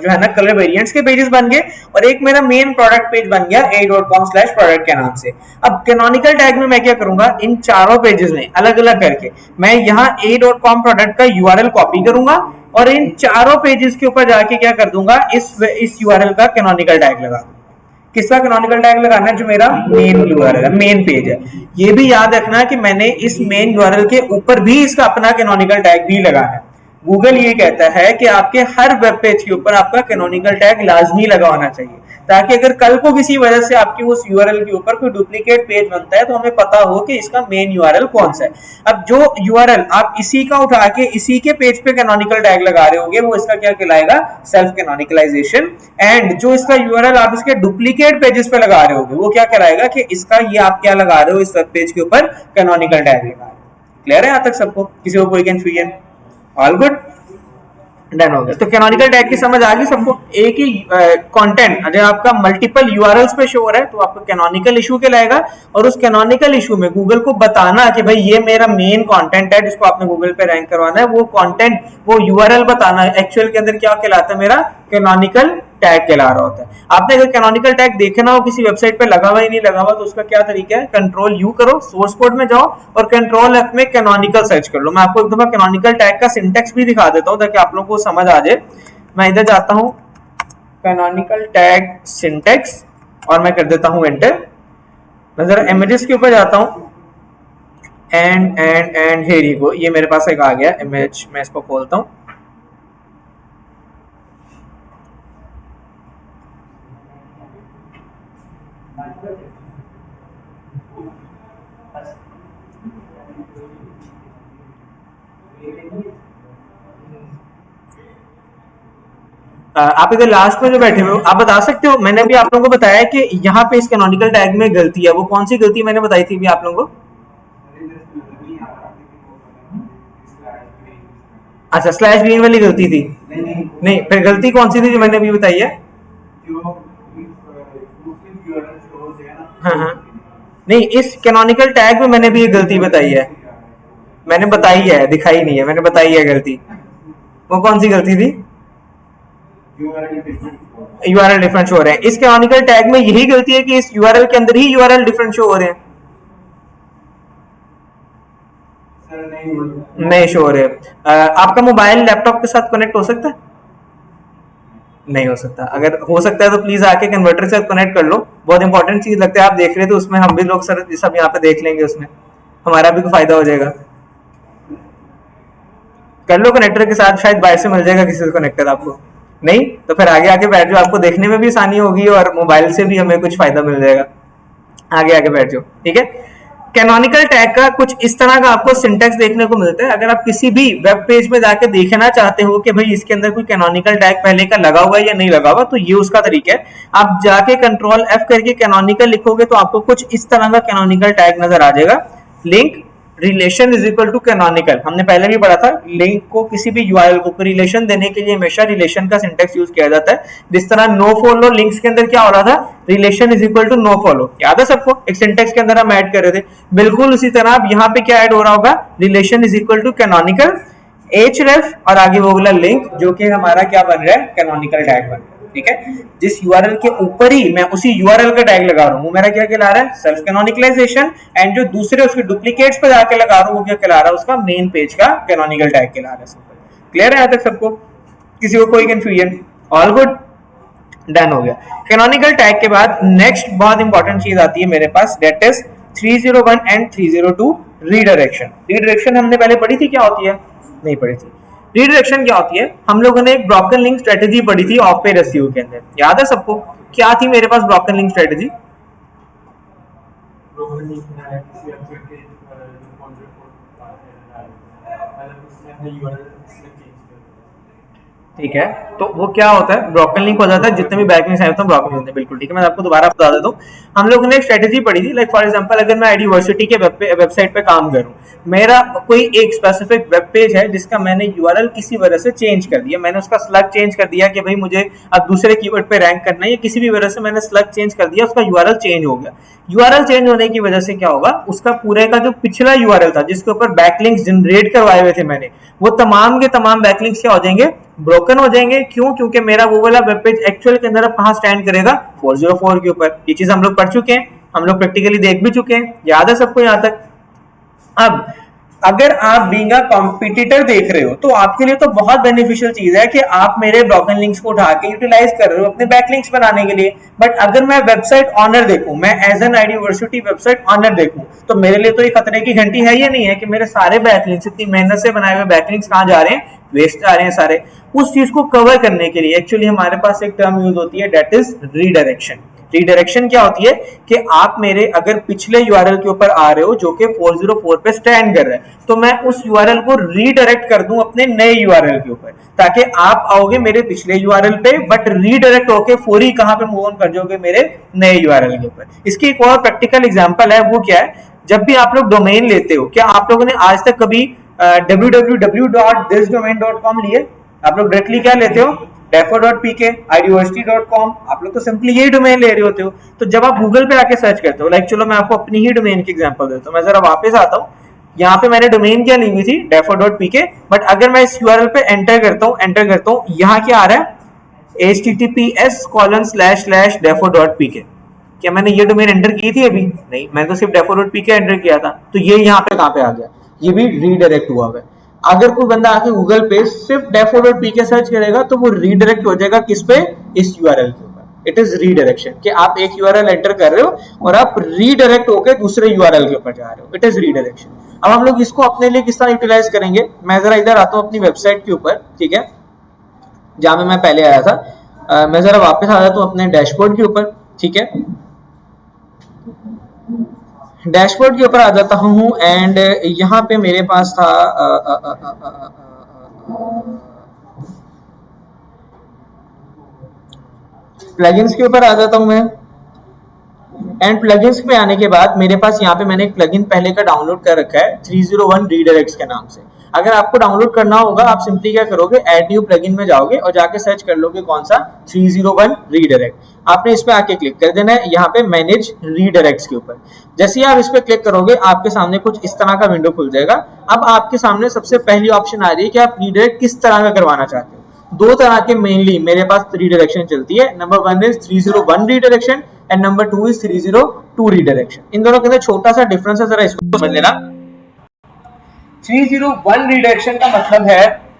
जो है ना कलर वेरिएंट्स के पेजेस बन गए और एक मेरा मेन प्रोडक्ट पेज बन गया a.com स्लैश प्रोडक्ट के नाम से। अब कैनोनिकल टैग में मैं क्या करूंगा, इन चारों पेजेस में अलग अलग करके मैं यहाँ a.com प्रोडक्ट का यूआरएल कॉपी करूंगा और इन चारों पेजेस के ऊपर जाके क्या कर दूंगा, इस यूआरएल का कैनोनिकल टैग लगा दूंगा। किसका कैनोनिकल टैग लगाना है, जो मेरा मेन यूआरएल है, मेन पेज है। ये भी याद रखना कि मैंने इस मेन यूआरएल के ऊपर भी इसका अपना कैनोनिकल टैग भी लगाना है। गूगल ये कहता है कि आपके हर वेब पेज के ऊपर आपका कैनोनिकल टैग लाजमी लगा होना चाहिए, ताकि अगर कल को किसी वजह से आपकी उस यूआरएल के ऊपर कोई डुप्लीकेट पेज बनता है तो हमें पता हो कि इसका मेन यूआरएल कौन सा है। अब जो यूआरएल आप इसी का उठा के इसी के पेज पे कैनोनिकल टैग लगा रहे होगे वो इसका क्या कहलाएगा, सेल्फ कैनोनिकलाइजेशन। एंड जो इसका यूआरएल आप इसके डुप्लीकेट पेजेस पे लगा रहे होगे वो क्या कहलाएगा कि इसका ये आप क्या लगा रहे हो, इस वेब पेज के ऊपर कैनोनिकल टैग लगा रहे हो। क्लियर है यहाँ तक सबको, किसी को कोई कंफ्यूजन? ऑल गुड, डन हो गया। तो कैनोनिकल टैग की समझ आ गई सबको। एक ही कंटेंट अगर आपका मल्टीपल यूआरएल्स पे शो हो रहा है तो आपको कैनोनिकल इशू कहलाएगा, और उस कैनोनिकल इशू में गूगल को बताना कि भाई ये मेरा मेन कंटेंट है जिसको आपने गूगल पे रैंक करवाना है, वो कंटेंट वो यूआरएल बताना है एक्चुअल के अंदर क्या कहलाता है, मेरा कैनोनिकल टैग कहला रहा होता है। आपने अगर कैनोनिकल टैग देखना हो किसी वेबसाइट पे लगा हुआ ही नहीं लगा हुआ तो उसका क्या तरीका है, कंट्रोल यू करो, सोर्स कोड में जाओ और कंट्रोल एफ में कैनोनिकल सर्च कर लो। मैं आपको एक दफा कैनोनिकल टैग का सिंटेक्स भी दिखा देता हूँ ताकि आप लोगों को समझ आ जाए। मैं इधर जाता हूँ कैनोनिकल टैग सिंटेक्स और मैं कर देता हूँ एंटर। मैं जरा इमेजेस के ऊपर जाता हूँ एंड हियर यू गो, ये मेरे पास एक आ गया इमेज, मैं इसको खोलता हूँ। आप इधर लास्ट में जो बैठे हुए हो आप बता सकते हो, मैंने भी आप लोगों को बताया कि यहाँ पे इस कैनोनिकल टैग में गलती है, वो कौन सी गलती मैंने बताई थी भी आप लोगों को? अच्छा, स्लैश ग्रीन वाली गलती थी। नहीं, फिर गलती कौन सी थी जो मैंने अभी बताई है? हाँ हाँ, नहीं, इस कैनोनिकल टैग में मैंने भी ये गलती बताई है, मैंने बताई है, दिखाई नहीं है, मैंने बताई है गलती। वो कौन सी गलती थी? यूआरएल डिफरेंट शो हो रहे हैं। इस कैनोनिकल टैग में यही गलती है कि इस यूआरएल के अंदर ही यूआरएल डिफरेंट शो हो रहे हैं। नहीं शो हो रहे। आपका मोबाइल लैपटॉप के साथ कनेक्ट हो सकता है? नहीं हो सकता। अगर हो सकता है तो प्लीज आके कन्वर्टर से कनेक्ट कर लो, बहुत इंपॉर्टेंट चीज लगता है। आप देख रहे थे उसमें, हम भी लोग सर सब यहाँ पे देख लेंगे, उसमें हमारा भी फायदा हो जाएगा। कर लो कनेक्टर के साथ, शायद बाहर से मिल जाएगा किसी से कनेक्टर आपको। नहीं तो फिर आगे आगे बैठ जाओ, आपको देखने में भी आसानी होगी और मोबाइल से भी हमें कुछ फायदा मिल जाएगा। आगे आगे बैठ जाओ, ठीक है। कैनोनिकल टैग का कुछ इस तरह का आपको सिंटेक्स देखने को मिलता है। अगर आप किसी भी वेब पेज में जाके देखना चाहते हो कि भाई इसके अंदर कोई कैनोनिकल टैग पहले का लगा हुआ है या नहीं लगा हुआ, तो ये उसका तरीका है। आप जाके कंट्रोल एफ करके कैनोनिकल लिखोगे तो आपको कुछ इस तरह का कैनोनिकल टैग नजर आ जाएगा। Link relation is equal to canonical, हमने पहले भी पढ़ा था। लिंक को किसी भी यूआरएल को रिलेशन देने के लिए हमेशा रिलेशन का सिंटेक्स यूज किया जाता है। जिस तरह नो फॉलो लिंक्स के अंदर क्या हो रहा था, relation is equal to no follow, याद है सबको? एक सिंटेक्स के अंदर हम ऐड कर रहे थे। बिल्कुल उसी तरह अब यहाँ पे क्या ऐड हो रहा होगा, relation is equal to canonical href और आगे वो वाला लिंक जो कि हमारा क्या बन रहा है, कैनोनिकल टैग बन रहा है। ठीक है, जिस यूआरएल के ऊपर ही मैं उसी यूआरएल का टैग लगा रहा हूँ वो मेरा क्या कहला रहा है, सेल्फ कैनोनिकलाइजेशन। एंड जो दूसरे उसके डुप्लीकेट्स पे जाके लगा रहा हूँ वो क्या कहला रहा है, उसका मेन पेज का कैनोनिकल टैग कहला रहा है। क्लियर है यहाँ तक सबको? किसी को कोई कंफ्यूजन? ऑल गुड, डन हो गया। कैनोनिकल टैग के बाद नेक्स्ट बहुत इंपॉर्टेंट चीज आती है मेरे पास, that is 301 and 302 redirection. Redirection हमने पहले पढ़ी थी, क्या होती है? नहीं पढ़ी थी। रीडायरेक्शन क्या होती है? हम लोगों ने एक ब्रोकन लिंक स्ट्रेटेजी पढ़ी थी ऑफ पेज एसईओ के अंदर, याद है सबको? क्या थी मेरे पास ब्रोकन लिंक स्ट्रेटेजी? ठीक है, तो वो क्या होता है, ब्रोकन लिंक हो जाता है, जितने भी बैकलिंक्स आए होते हैं ब्रोकन होते हैं, बिल्कुल ठीक है। मैं आपको दोबारा बता देता हूँ, हम लोगों ने एक स्ट्रेटेजी पढ़ी थी, लाइक फॉर एग्जांपल अगर मैं आईडिवर्सिटी के वेबसाइट पे काम करूँ, मेरा कोई एक स्पेसिफिक वेब पेज है जिसका मैंने यूआरएल किसी वजह से चेंज कर दिया, मैंने उसका स्लग चेंज कर दिया कि भाई मुझे अब दूसरे कीवर्ड पे रैंक करना है, या किसी भी वजह से मैंने स्लग चेंज कर दिया, उसका यूआरएल चेंज हो गया। यूआरएल चेंज होने की वजह से क्या होगा, उसका पूरे का जो पिछला यूआरएल था जिसके ऊपर बैकलिंक्स जनरेट करवाए हुए थे मैंने, वो तमाम के तमाम बैकलिंक्स क्या हो जाएंगे, ब्रोकन हो जाएंगे। क्यों? क्योंकि मेरा वो वाला वेब पेज एक्चुअल के अंदर अब कहां स्टैंड करेगा, 404 के ऊपर। ये चीज हम लोग पढ़ चुके हैं, हम लोग प्रैक्टिकली देख भी चुके हैं, याद है सबको यहां तक। अब अगर आप बीइंग अ कॉम्पिटिटर देख रहे हो तो आपके लिए तो बहुत बेनिफिशियल चीज है कि आप मेरे ब्रोकन लिंक्स को उठा के यूटिलाइज कर रहे हो अपने बैकलिंक्स बनाने के लिए। बट अगर मैं वेबसाइट ऑनर देखूं, मैं एज एन आईडिवर्सिटी वेबसाइट ऑनर देखूं, तो मेरे लिए तो ये खतरे की घंटी है, ये नहीं है कि मेरे सारे बैकलिंक्स, इतनी मेहनत से बनाए हुए बैकलिंक्स कहां जा रहे हैं, वेस्ट जा रहे हैं सारे। उस चीज को कवर करने के लिए एक्चुअली हमारे पास एक टर्म यूज होती है, दैट इज रीडायरेक्शन। रीडायरेक्शन क्या होती है कि आप मेरे अगर पिछले यूआरएल के ऊपर आ रहे हो जो कि 404 पे स्टैंड कर रहा है, तो मैं उस यूआरएल को रीडायरेक्ट कर दूं अपने नए यूआरएल के ऊपर, ताकि आप आओगे मेरे पिछले यूआरएल पे, बट रीडायरेक्ट होके फौरी कहां पे मूव ऑन कर जाओगे, मेरे नए यूआरएल के ऊपर। इसकी एक और प्रैक्टिकल एग्जांपल है, वो क्या है, जब भी आप लोग डोमेन लेते हो, क्या आप लोगों ने आज तक कभी www.thisdomain.com लिए? आप लोग डायरेक्टली क्या लेते हो, defo.pk, idversity.com, आप लोग तो सिंपली यही डोमेन ले रहे होते हो। तो जब आप गूगल पे आके सर्च करते हो, लाइक चलो मैं आपको अपनी ही डोमेन की एग्जांपल देता हूं, मैं जरा वापस आता हूं, यहाँ पे मैंने डोमेन क्या ली हुई थी, defo.pk, बट अगर मैं इस यूआरएल पे एंटर करता हूँ, यहाँ क्या आ रहा है, https://defo.pk। क्या मैंने ये डोमेन एंटर की थी अभी? नहीं, मैंने तो सिर्फ defo.pk एंटर किया था, तो ये यहाँ पे कहाँ पे आ गया, ये भी रीडायरेक्ट हुआ है। अगर कोई बंदा आके गूगल पे सिर्फ defo.pk सर्च करेगा तो वो रीडायरेक्ट हो जाएगा किस पे, इस यूआरएल के ऊपर। इट इज रीडायरेक्शन, कि आप एक यूआरएल एंटर कर रहे हो और आप रीडायरेक्ट होकर दूसरे यूआरएल के ऊपर जा रहे हो, इट इज रीडायरेक्शन। अब हम लोग इसको अपने लिए किस तरह यूटिलाइज करेंगे, मैं जरा इधर आता हूँ अपनी वेबसाइट के ऊपर, ठीक है, जहां में मैं पहले आया था। मैं जरा वापस आ जाता हूँ अपने डैशबोर्ड के ऊपर, ठीक है, डैशबोर्ड के ऊपर आ जाता हूँ, एंड यहाँ पे मेरे पास था प्लगइन्स के ऊपर आ जाता हूँ मैं, एंड प्लगइन्स पे आने के बाद मेरे पास यहाँ पे मैंने एक प्लगइन पहले का डाउनलोड कर रखा है 301 रीडायरेक्ट्स के नाम से। अगर आपको डाउनलोड करना होगा, आप सिंपली क्या करोगे, ऐड न्यू प्लगइन में जाओगे और जाके सर्च कर लोगे कौन सा, 301 रीडायरेक्ट। आपने इस पे आके क्लिक कर देना है यहाँ पे मैनेज रीडायरेक्ट्स के ऊपर। जैसे ही आप इस पे क्लिक करोगे आपके सामने कुछ इस तरह का विंडो खुल जाएगा। अब आपके सामने सबसे पहली ऑप्शन आ रही है कि आप रीडायरेक्ट किस तरह का करवाना चाहते हो। दो तरह के मेनली मेरे पास रीडायरेक्शन चलती है, number 1 is 301 redirection and number 2 is 302 redirection. इन दोनों के अंदर छोटा सा डिफरेंस है, जरा इसको समझ लेना। 301 रीडायरेक्शन का मतलब है,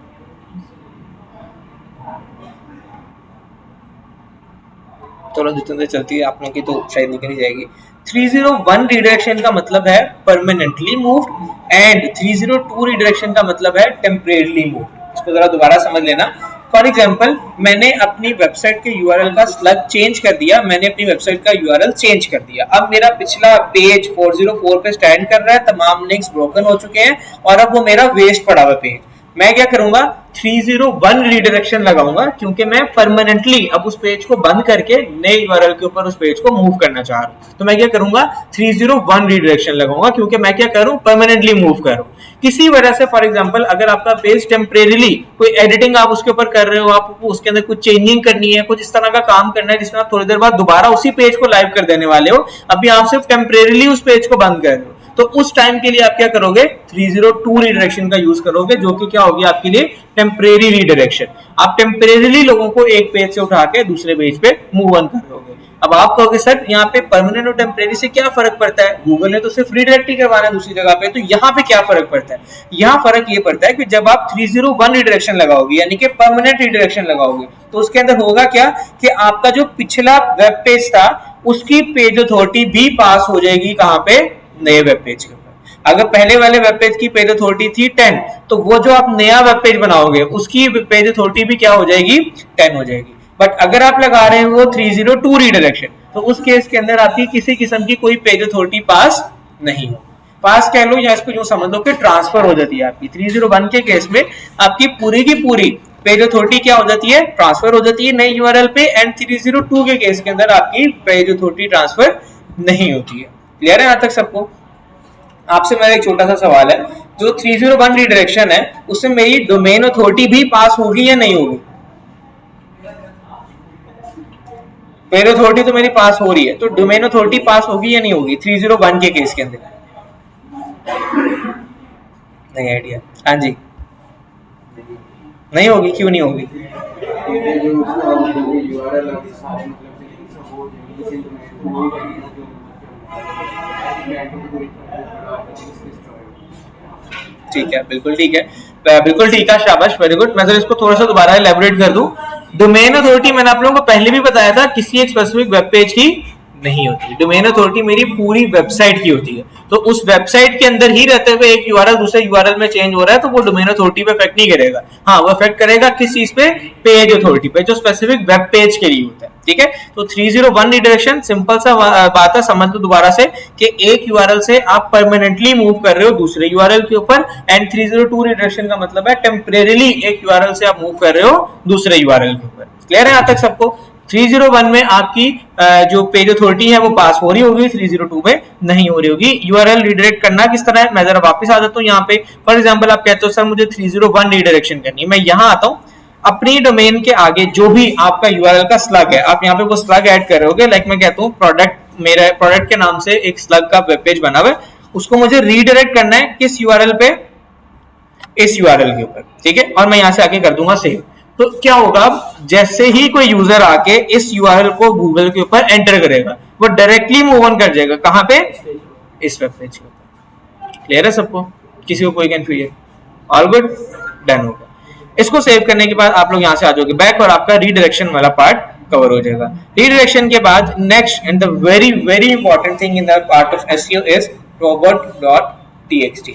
चलो जितने चलती है आप लोगों की तो शायद निकल ही जाएगी। 301 रीडायरेक्शन का मतलब है परमानेंटली मूव्ड एंड 302 रीडायरेक्शन का मतलब है टेम्परेरीली मूव्ड। इसको जरा दोबारा समझ लेना। फॉर एग्जाम्पल, मैंने अपनी वेबसाइट के यूआरएल का स्लग चेंज कर दिया, मैंने अपनी वेबसाइट का यूआरएल चेंज कर दिया। अब मेरा पिछला पेज 404 पे स्टैंड कर रहा है, तमाम लिंक्स ब्रोकन हो चुके हैं और अब वो मेरा वेस्ट पड़ा हुआ पेज। मैं क्या करूंगा, 301 रीडायरेक्शन लगाऊंगा, क्योंकि मैं परमानेंटली अब उस पेज को बंद करके नए यूआरएल के ऊपर उस पेज को मूव करना चाह रहा हूं। तो मैं क्या करूंगा, 301 रीडायरेक्शन लगाऊंगा, क्योंकि मैं क्या करूं, परमानेंटली मूव करूं। किसी वजह से फॉर एग्जांपल अगर आपका पेज टेम्परेरीली कोई एडिटिंग आप उसके ऊपर कर रहे हो, आपको उसके अंदर कुछ चेंजिंग करनी है, कुछ इस तरह का काम करना है जिसमें आप थोड़ी देर बाद दोबारा उसी पेज को लाइव कर देने वाले हो, अभी आप सिर्फ टेम्परेरीली उस पेज को बंद कर रहे हो, तो उस टाइम के लिए आप क्या करोगे, 302 रीडायरेक्शन का यूज करोगे, जो कि क्या होगी आपके लिए, टेम्परेरी रीडायरेक्शन। आप टेम्परेरीली लोगों को एक पेज से उठा के दूसरे पेज पे मूव ऑन कर दोगे। अब आप कहोगे सर यहाँ पे परमानेंट और टेम्परेरी से क्या फर्क पड़ता है, गूगल ने तो सिर्फ रीडायरेक्ट ही करवाना है दूसरी जगह पे, तो यहाँ पे क्या फर्क पड़ता है। यहाँ फर्क ये पड़ता है कि जब आप 301 रीडायरेक्शन लगाओगे, यानी कि परमानेंट रीडायरेक्शन लगाओगे, तो उसके अंदर होगा क्या कि आपका जो पिछला वेब पेज था उसकी पेज अथॉरिटी भी पास हो जाएगी कहाँ पे, नए वेब पेज के ऊपर। अगर पहले वाले वेब पेज की पेज अथॉरिटी थी 10, तो वो जो आप नया वेब पेज बनाओगे उसकी पेज अथॉरिटी भी क्या हो जाएगी, 10 हो जाएगी। बट अगर आप लगा रहे हो 302 रीडायरेक्शन, तो उस केस के अंदर आपकी किसी किस्म की कोई पेज अथॉरिटी पास नहीं हो, पास कह लो या इसको यूं समझ लो कि ट्रांसफर हो जाती है आपकी। 301 के केस में आपकी पूरी की पूरी पेज अथॉरिटी क्या हो जाती है, ट्रांसफर हो जाती है नई यूआरएल पे, एंड 302 के केस के अंदर आपकी पेज अथॉरिटी ट्रांसफर नहीं होती है। क्लियर है यहाँ तक सबको? आपसे मेरा एक छोटा सा सवाल है, जो 301 रिडायरेक्शन है उसमें मेरी डोमेन अथॉरिटी भी पास होगी या नहीं होगी? पेज अथॉरिटी तो मेरी पास हो रही है, तो डोमेन अथॉरिटी पास होगी या नहीं होगी 301 के केस के अंदर? नहीं आइडिया? हाँ जी, नहीं होगी। क्यों नहीं होगी? ठीक है, बिल्कुल ठीक है, बिल्कुल ठीक है, शाबाश, वेरी गुड। मैं इसको थोड़ा सा दोबारा एलैबोरेट कर दूं। डोमेन अथॉरिटी मैंने आप लोगों को पहले भी बताया था किसी एक स्पेसिफिक वेब पेज की नहीं होती। डोमेन अथॉरिटी मेरी पूरी वेबसाइट की होती है, तो उस वेबसाइट के अंदर ही रहते हुए एक यूआरएल दूसरे यूआरएल में चेंज हो रहा है तो वो डोमेन अथॉरिटी पे इफेक्ट नहीं करेगा। हाँ, वो इफेक्ट करेगा किस चीज पे? पेज अथॉरिटी पे, जो स्पेसिफिक वेब पेज के लिए होता है। ठीक है, तो 301 रिडायरेक्शन सिंपल सा बात है, समझ लो दोबारा से कि एक यूआरएल से आप परमानेंटली मूव कर रहे हो दूसरे यूआरएल के ऊपर, एंड 302 रिडायरेक्शन का मतलब है टेम्परेरीली एक यूआरएल से आप मूव कर रहे हो दूसरे यूआरएल के ऊपर। क्लियर है यहाँ तक सबको? 301 में आपकी जो पेज अथॉरिटी है वो पास हो रही होगी, 302 में नहीं हो रही होगी। यूआरएल रिडायरेक्ट करना किस तरह है, मैं जरा वापस आ जाता हूँ यहाँ पे। फॉर एग्जांपल आप कहते हो सर मुझे 301 रिडायरेक्शन करनी है, मैं यहाँ आता हूँ, अपनी डोमेन के आगे जो भी आपका यूआरएल का स्लग है आप यहाँ पे वो स्लग ऐड कर रहे होगे। लाइक मैं कहता हूँ प्रोडक्ट, मेरे प्रोडक्ट के नाम से एक स्लग का वेब पेज बना हुआ है, उसको मुझे रीडायरेक्ट करना है किस यूआरएल पे? इस यूआरएल के ऊपर। ठीक है, और मैं यहाँ से आके कर दूंगा सेव। तो क्या होगा, जैसे ही कोई यूजर आके इस यूआरएल को गूगल के ऊपर एंटर करेगा वो डायरेक्टली मूव ऑन कर जाएगा कहां पे? इस वेब पेज के ऊपर। क्लियर है सबको? किसी को कोई कंफ्यूजन? ऑल गुड, डन होगा। इसको सेव करने के बाद आप लोग यहाँ से आ जाओगे बैक और आपका रीडायरेक्शन वाला पार्ट कवर हो जाएगा। रीडायरेक्शन के बाद next and the very very important thing in the part of SEO is robot.txt।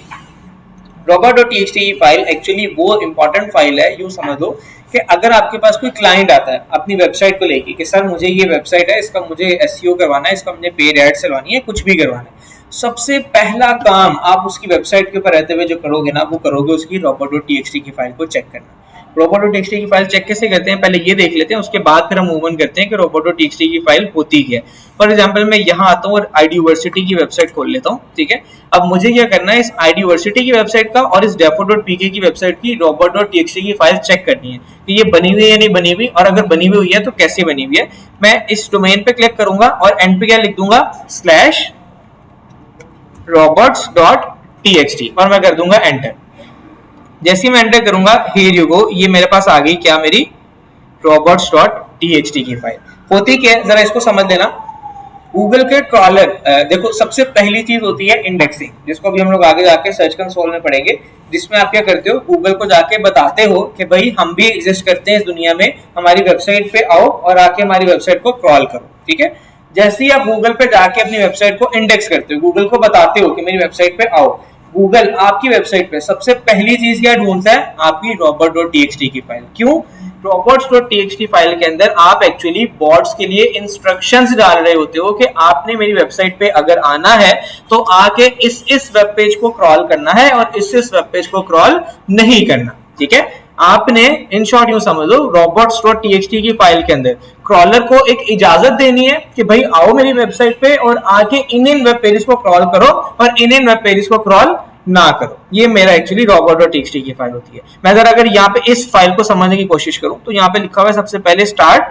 robot.txt file actually वो इंपॉर्टेंट फाइल है, यूं समझ लो कि अगर आपके पास कोई क्लाइंट आता है अपनी वेबसाइट को लेके कि सर मुझे ये वेबसाइट है, इसका मुझे एसईओ करवाना है, इसका मुझे पेड एड चलवानी है, कुछ भी करवाना है, सबसे पहला काम आप उसकी वेबसाइट के ऊपर रहते हुए जो करोगे ना, वो करोगे उसकी robot.txt की फाइल को चेक करना। robot.txt की फाइल चेक कैसे करते हैं, पहले ये देख लेते हैं, उसके बाद फिर हम मूव ऑन करते हैं कि robot.txt की फाइल होती है। फॉर एग्जांपल मैं यहाँ आता हूँ और आईडी यूनिवर्सिटी की वेबसाइट खोल लेता हूँ। ठीक है, अब मुझे क्या करना है, इस आईडी यूनिवर्सिटी की वेबसाइट का और इस defo.pk की वेबसाइट की robot.txt की फाइल चेक करनी है कि ये बनी हुई है या नहीं बनी हुई, और अगर बनी हुई है तो कैसे बनी हुई है। मैं इस डोमेन पे क्लिक करूंगा और एंड पे क्या लिख दूंगा, /robots.txt, और मैं कर दूंगा एंटर। जैसे मैं एंटर करूंगा, हियर यू गो, ये मेरे पास आ गई क्या, मेरी robots.txt की फाइल। होती क्या है जरा इसको समझ लेना। गूगल के क्रॉलर, देखो सबसे पहली चीज होती है इंडेक्सिंग, जिसको भी हम लोग आगे जाके सर्च कंसोल में पढ़ेंगे, जिसमें आप क्या करते हो, गूगल को जाके बताते हो कि भाई हम भी एग्जिस्ट करते हैं इस दुनिया में, हमारी वेबसाइट पे आओ और आके हमारी वेबसाइट को क्रॉल करो। ठीक है, जैसे ही आप गूगल पे जाके अपनी वेबसाइट को इंडेक्स करते हो, गूगल को बताते हो कि मेरी वेबसाइट पे आओ, गूगल आपकी वेबसाइट पे सबसे पहली चीज क्या ढूंढता है, आपकी robot.txt की फाइल। क्यों? robots.txt फाइल के अंदर आप एक्चुअली बॉट्स के लिए इंस्ट्रक्शंस डाल रहे होते हो कि आपने मेरी वेबसाइट पे अगर आना है तो आके इस वेब पेज को क्रॉल करना है और इस वेब पेज को क्रॉल नहीं करना। ठीक है, आपने इन शॉर्ट यूं समझ लो, robots.txt की फाइल के अंदर क्रॉलर को एक इजाजत देनी है कि भाई आओ मेरी वेबसाइट पे और आके इन वेब पेजेस को क्रॉल करो और इन वेब पेजेस को क्रॉल ना करो। ये मेरा एक्चुअली robot.txt की फाइल होती है। मैं अगर यहाँ पे इस फाइल को समझने की कोशिश करूं तो यहाँ पे लिखा हुआ है सबसे पहले start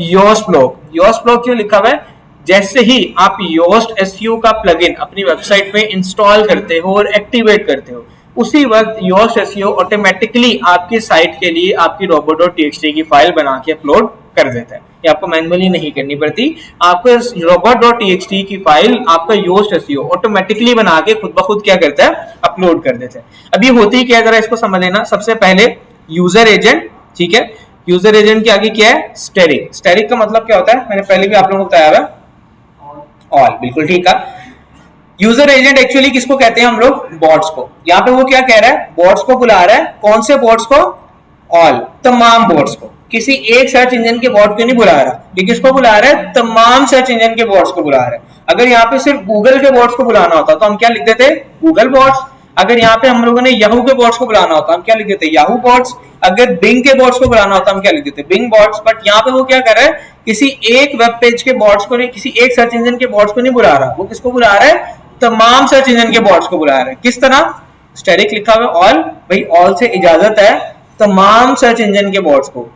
Yoast blog. Yoast blog क्यों लिखा हुआ है? जैसे ही आप योस्ट एसईओ का प्लगइन अपनी वेबसाइट पे इंस्टॉल करते हो और एक्टिवेट करते हो, उसी वक्त योस्ट एसईओ ऑटोमेटिकली आपकी साइट के लिए आपकी robot.txt की फाइल बना के अपलोड कर देता है। ये आपको मैन्युअली नहीं करनी पड़ती, आपको robot.txt की फाइल आपका योस्ट एसईओ ऑटोमेटिकली बना के खुद ब खुद क्या करता है, अपलोड कर देता है। अब ये होती क्या है, जरा इसको समझ लेना। सबसे पहले यूजर एजेंट, ठीक है, यूजर एजेंट के आगे क्या है, स्टेरिक। स्टेरिक का मतलब क्या होता है, मैंने पहले भी आप लोगों को बताया हुआ, ऑल, बिल्कुल ठीक है। यूजर एजेंट एक्चुअली किसको कहते हैं हम लोग, बॉट्स को। यहाँ पे वो क्या कह रहा है, बॉट्स को बुला रहा है, कौन से बॉट्स को, ऑल, तमाम बॉट्स को। किसी एक सर्च इंजन के बॉट को नहीं बुला रहा, ये किसको बुला रहा है, तमाम सर्च इंजन के बॉट्स को बुला रहा है। अगर यहाँ पे सिर्फ गूगल के बॉट्स को बुलाना होता तो हम क्या लिख देते, गूगल बॉट्स। अगर यहाँ पे हम लोगों ने याहू के बॉट्स को बुलाना होता हम क्या लिख देते याहू बॉट्स, अगर बिंग के बॉट्स को बुलाना होता हम क्या लिख देते बिंग बॉट्स। बट यहाँ पे वो क्या कर रहा है, किसी एक वेब पेज के बॉट्स को नहीं, किसी एक सर्च इंजन के बॉट्स को नहीं बुला रहा, वो किसको बुला रहा है, तमाम सर्च इंजन के बॉट्स को बुला रहा है। किस तरह, स्टैटिक लिखा हुआ ऑल, भाई ऑल से इजाजत है तमाम सर्च इंजन के बॉट्स को,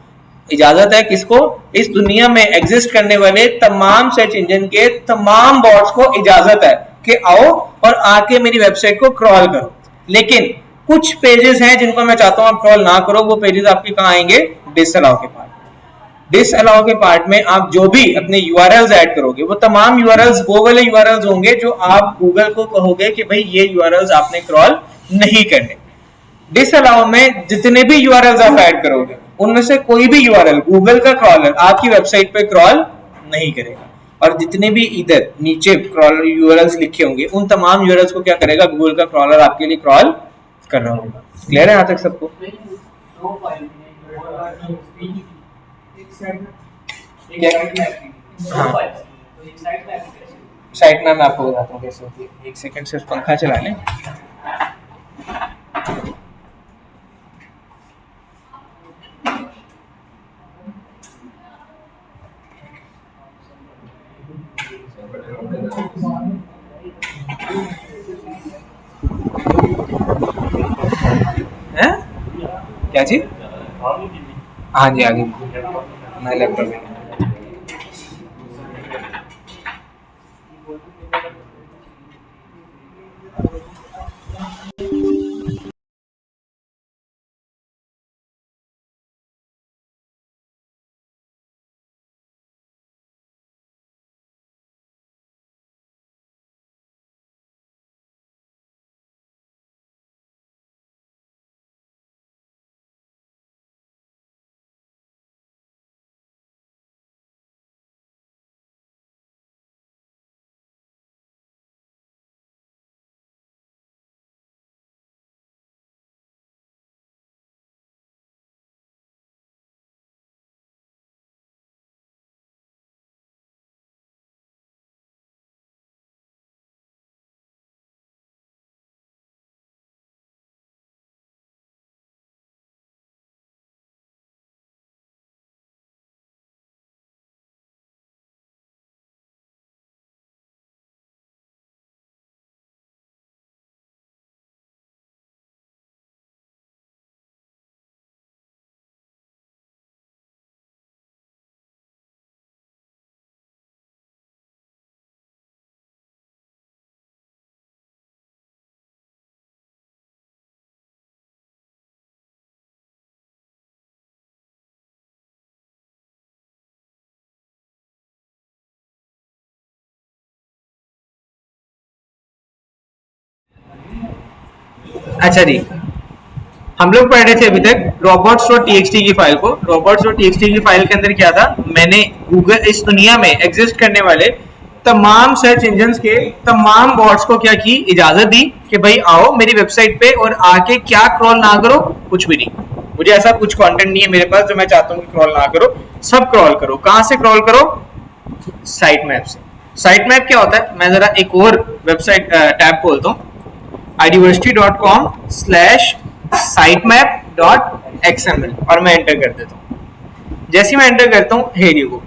इजाजत है किसको, इस दुनिया में एग्जिस्ट करने वाले तमाम सर्च इंजन के तमाम बॉट्स को इजाजत है कि आओ और आके मेरी वेबसाइट को क्रॉल करो। लेकिन कुछ पेजेस हैं जिनको मैं चाहता हूं आप क्रॉल ना करो, वो पेजेस आपके कहां आएंगे, डिसअलाउ के पार्ट। डिसअलाउ के पार्ट में आप जो भी अपने यूआरएल्स ऐड करोगे वो तमाम यूआरएल्स वो वाले यूआरएल्स होंगे जो आप गूगल को कहोगे कि भाई ये यूआरएल्स आपने क्रॉल नहीं करने। डिसअलाउ में जितने भी यूआरएल्स आप ऐड करोगे उनमें से कोई भी यूआरएल गूगल का क्रॉलर आपकी वेबसाइट पे क्रॉल नहीं करेगा, और जितने भी इधर नीचे क्रॉलर यूआरएल्स लिखे होंगे उन तमाम यूआरएल्स को क्या करेगा, गूगल का क्रॉलर आपके लिए क्रॉल कर रहा होगा। क्लियर है यहाँ तक सबको? साइट में मैं आपको बताता हूँ कैसे होती है। एक सेकंड सिर्फ पंखा चला लें। हैं? क्या चीज? हाँ जी आगे मैं लैपटॉप में। अच्छा जी, हम लोग पढ़ रहे थे अभी तक robots.txt की फाइल को। robots.txt की फाइल के अंदर क्या था, मैंने गूगल इस दुनिया में एग्जिस्ट करने वाले तमाम सर्च इंजन के तमाम बॉट्स को क्या की, इजाजत दी कि भाई आओ मेरी वेबसाइट पे और आके क्या क्रॉल ना करो, कुछ भी नहीं, मुझे ऐसा कुछ कंटेंट नहीं है मेरे पास जो मैं चाहता हूँ कि क्रॉल ना करो, सब क्रॉल करो। कहां से क्रॉल करो, साइट मैप से। साइट मैप क्या होता है, मैं जरा एक और वेबसाइट टैब खोलता हूँ, idiversity.com/sitemap.xml और मैं एंटर कर देता हूँ। जैसे मैं एंटर करता हूँ, हे देखो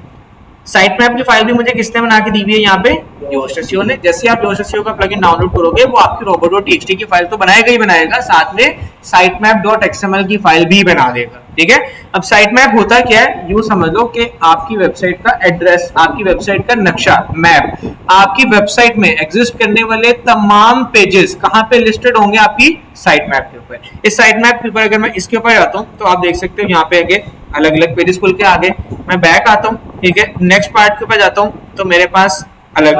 साइट मैप की फाइल भी मुझे किसने बना के दी हुई है, यहाँ पे योस्ट एसईओ ने। जैसे आप योस्ट एसईओ का प्लगइन डाउनलोड करोगे वो आपकी robot.txt की फाइल तो बनाएगा ही बनाएगा, साथ में sitemap.xml की फाइल भी बना देगा। ठीक है, अब साइट मैप होता क्या है, यूं समझ लो कि आपकी वेबसाइट का एड्रेस, आपकी वेबसाइट का नक्शा, मैप, आपकी वेबसाइट में एग्जिस्ट करने वाले तमाम पेजेस कहाँ पे लिस्टेड होंगे, आपकी साइट मैप के ऊपर। इस साइट मैप के ऊपर अगर मैं इसके ऊपर आता हूँ तो आप देख सकते हो यहाँ पे आगे अलग अलग पेजेस खुल के आगे, मैं बैक आता हूँ, ठीक है, नेक्स्ट पार्ट के ऊपर जाता हूँ तो मेरे पास अलग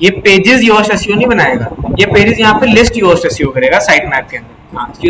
ये पेजेस योस्ट एसईओ नहीं बनाएगा, ये पेजेस यहाँ पे लिस्ट योस्ट एसईओ करेगा साइट मैप के अंदर। हाँ ये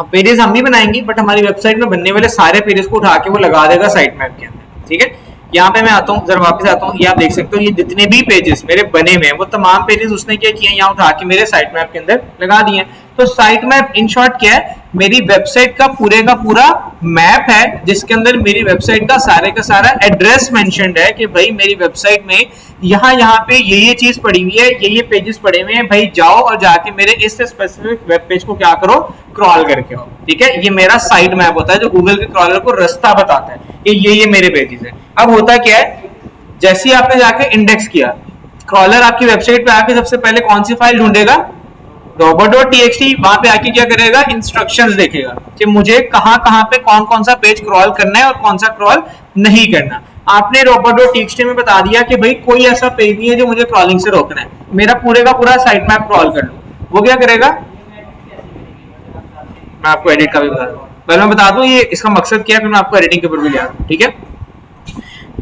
पेजेस हम नहीं बनाएंगे, बट हमारी वेबसाइट में बनने वाले सारे पेजेस को उठा के वो लगा देगा साइट मैप के अंदर। ठीक है, यहाँ पे मैं आता हूँ, जरा वापस आता हूँ, ये आप देख सकते हो ये जितने भी पेजेस मेरे बने हुए हैं वो तमाम पेजेस उसने क्या किया, यहाँ उठा के मेरे साइट मैप के अंदर लगा दिए। तो साइट मैप इन शॉर्ट क्या है, मेरी वेबसाइट का पूरा मैप है जिसके अंदर मेरी वेबसाइट का सारा एड्रेस मेंशन्ड है कि भाई मेरी वेबसाइट में यहाँ पे ये चीज पड़ी हुई है, ये पेजेस पड़े हुए हैं, भाई जाओ और जाके मेरे इस स्पेसिफिक वेब पेज को क्या करो, क्रॉल करके आओ। ठीक है, ये मेरा साइट मैप होता है जो गूगल के क्रॉलर को रास्ता बताता है कि ये मेरे पेजेस है। अब होता क्या है, जैसे ही आपने जाके इंडेक्स किया, क्रॉलर आपकी वेबसाइट पे आके सबसे पहले कौन सी फाइल ढूंढेगा, robot.txt। वहां पे आके क्या करेगा, इंस्ट्रक्शंस देखेगा कि मुझे कहां पे कौन सा पेज क्रॉल करना है और कौन सा क्रॉल नहीं करना। आपने robot.txt में बता दिया कि भाई कोई ऐसा पेज नहीं है जो मुझे क्रॉलिंग से रोकना है, मेरा पूरे का पूरा साइट मैप क्रॉल कर लो। वो क्या करेगा, मैं आपको एडिट का भी बता दूं, पहले मैं बता दूं ये इसका मकसद क्या है, फिर मैं आपको एडिटिंग के ऊपर भी ले आता हूं। ठीक है,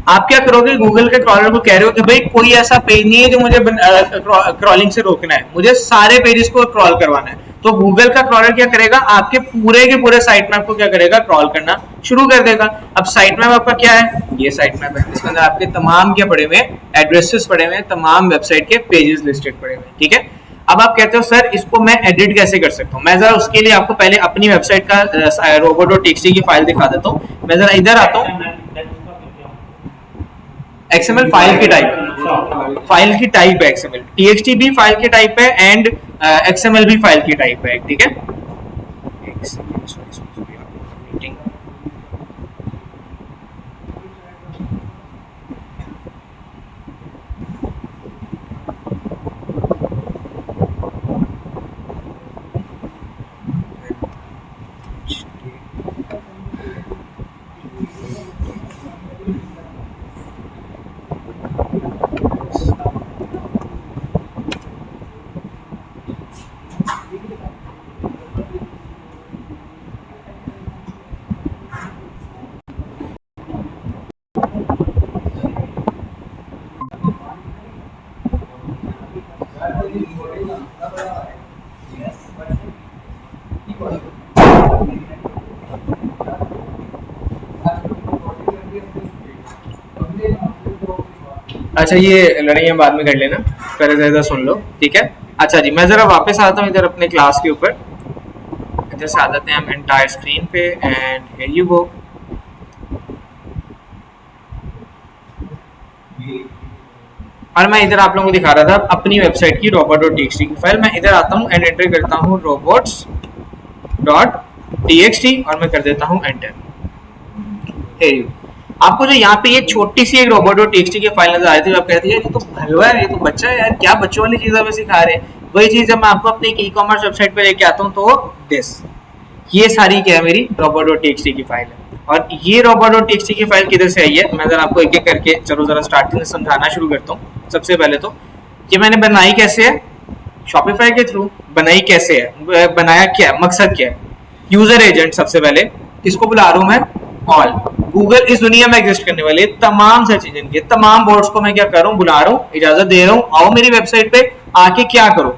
आप क्या करोगे, गूगल के क्रॉलर को कह रहे हो कि भाई कोई ऐसा पेज नहीं है जो मुझे क्रॉलिंग से रोकना है, मुझे सारे पेजेस को क्रॉल करवाना है। तो गूगल का क्रॉलर क्या करेगा, आपके पूरे के पूरे साइट मैप को क्या करेगा, क्रॉल करना शुरू कर देगा। अब साइट मैप आपका क्या है, ये साइट मैप है, इसके अंदर आपके तमाम क्या पड़े हुए हैं, एड्रेसेस पड़े हुए हैं, तमाम वेबसाइट के पेजेस लिस्टेड पड़े हुए हैं। ठीक है, अब आप कहते हो सर इसको मैं एडिट कैसे कर सकता हूँ, मैं जरा उसके लिए आपको पहले अपनी वेबसाइट का robot.txt की फाइल दिखा देता हूँ। मैं जरा इधर आता हूँ, XML फाइल की टाइप है XML, TXT भी फाइल की टाइप है एंड XML भी फाइल की टाइप है। ठीक है, अच्छा ये लड़ाई बाद में कर लेना, पहले जरा सुन लो। ठीक है, अच्छा जी मैं जरा वापस आता हूँ इधर अपने क्लास के ऊपर, इधर से आ जाते हैं हम एंटायर स्क्रीन पे एंड हियर यू गो। और मैं इधर आप लोगों को दिखा रहा था अपनी वेबसाइट की robot.txt की फाइल। मैं इधर आता हूँ एंड एंटर करता हूँ robots.txt और मैं कर देता हूँ एंटर। आपको जो यहाँ पे ये छोटी सी एक robot.txt की फाइल नजर आ रही थी, आप कहते हैं ये तो भलवा है, ये तो बच्चा है यार, क्या बच्चों वाली चीज हमें सिखा रहे हैं। वही चीज जब मैं आपको अपने ई कॉमर्स वेबसाइट पे लेके आता हूँ तो दिस, ये सारी क्या है मेरी robot.txt की फाइल है। और ये robot.txt की फाइल किधर से आई है, मैं जरा आपको एक एक करके चलो जरा स्टार्टिंग से समझाना शुरू करता हूँ। सबसे पहले तो ये मैंने बनाई कैसे है, शॉपिफाई के थ्रू बनाई कैसे है, बनाया क्या है, मकसद क्या है, यूजर एजेंट। सबसे पहले इसको बुला रहा हूँ मैं ऑल, गूगल इस दुनिया में एग्जिस्ट करने वाले तमाम सर्च इंजन के तमाम बोर्ड्स को मैं क्या कर रहा हूँ, बुला रहा हूँ, इजाजत दे रहा हूँ, आओ मेरी वेबसाइट पे आके क्या करो,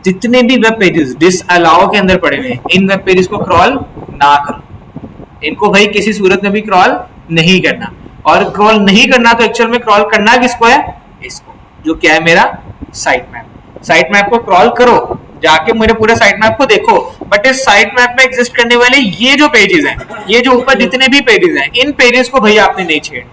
जितने भी वेब पेजेस डिसअलाउ के अंदर पड़े हुए हैं इन वेब पेजेस को क्रॉल ना करो, इनको भाई किसी सूरत में भी क्रॉल नहीं करना। और क्रॉल नहीं करना तो एक्चुअल में क्रॉल करना किसको है, इसको, जो क्या है मेरा साइट मैप। साइट मैप को क्रॉल करो, जाके मेरे पूरे साइट मैप को देखो, बट इस साइट मैप में एग्जिस्ट करने वाले ये जो पेजेस हैं, ये जो ऊपर जितने भी पेजेस हैं, इन पेजेस को भाई आपने नहीं छेड़ना,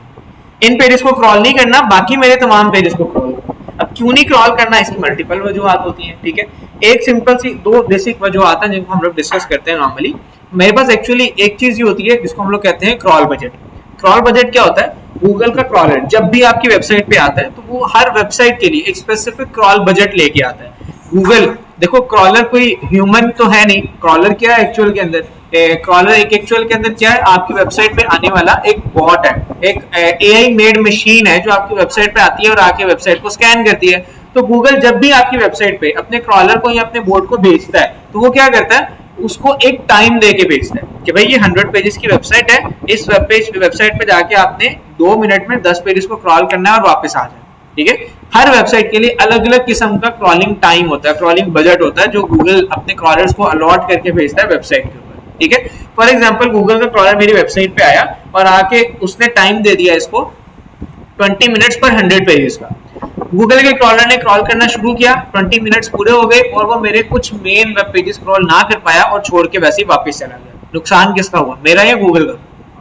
इन पेजेस को क्रॉल नहीं करना, बाकी मेरे तमाम पेजेस को क्रॉल करो। अब क्यों नहीं क्रॉल करना, इसकी मल्टीपल वजूहत होती हैं। ठीक है, एक सिंपल सी दो बेसिक वजूहत हैं जिनको हम लोग डिस्कस करते हैं नॉर्मली। मेरे पास एक्चुअली एक चीज ही होती है जिसको हम लोग कहते हैं क्रॉल बजट। क्रॉल बजट क्या होता है, गूगल का क्रॉलर जब भी आपकी वेबसाइट पे आता है तो वो हर वेबसाइट के लिए एक स्पेसिफिक क्रॉल बजट लेके आता है। गूगल देखो, क्रॉलर कोई ह्यूमन तो है नहीं, क्रॉलर क्या है एक्चुअल के अंदर, क्रॉलर एक एक्चुअल के अंदर क्या है, आपकी वेबसाइट पे आने वाला एक बॉट है, एक एआई मेड मशीन है जो आपकी वेबसाइट पे आती है और आके वेबसाइट को स्कैन करती है। तो गूगल जब भी आपकी वेबसाइट पे अपने क्रॉलर को या अपने बोर्ड को भेजता है तो वो क्या करता है, उसको एक टाइम दे के भेजता है कि भाई ये 100 पेजेस की वेबसाइट है, इस वेबसाइट पे जाके आपने 2 मिनट में 10 पेजेस को क्रॉल करना है और वापस आ जाए। ठीक है, हर वेबसाइट के लिए अलग अलग किस्म का क्रॉलिंग टाइम होता है, क्रॉलिंग बजट होता है जो गूगल अपने क्रॉलर्स को अलॉट करके भेजता है वेबसाइट के ऊपर। ठीक है, फॉर एग्जांपल गूगल का क्रॉलर मेरी वेबसाइट पे आया और आके उसने टाइम दे दिया इसको 20 मिनट्स पर 100 पेजेस का। गूगल के क्रॉलर ने क्रॉल करना शुरू किया, 20 मिनट्स पूरे हो गए और वो मेरे कुछ मेन वेब पेजेस क्रॉल ना कर पाया और छोड़ के वैसे ही वापस चला गया। नुकसान किसका हुआ, मेरा या गूगल का?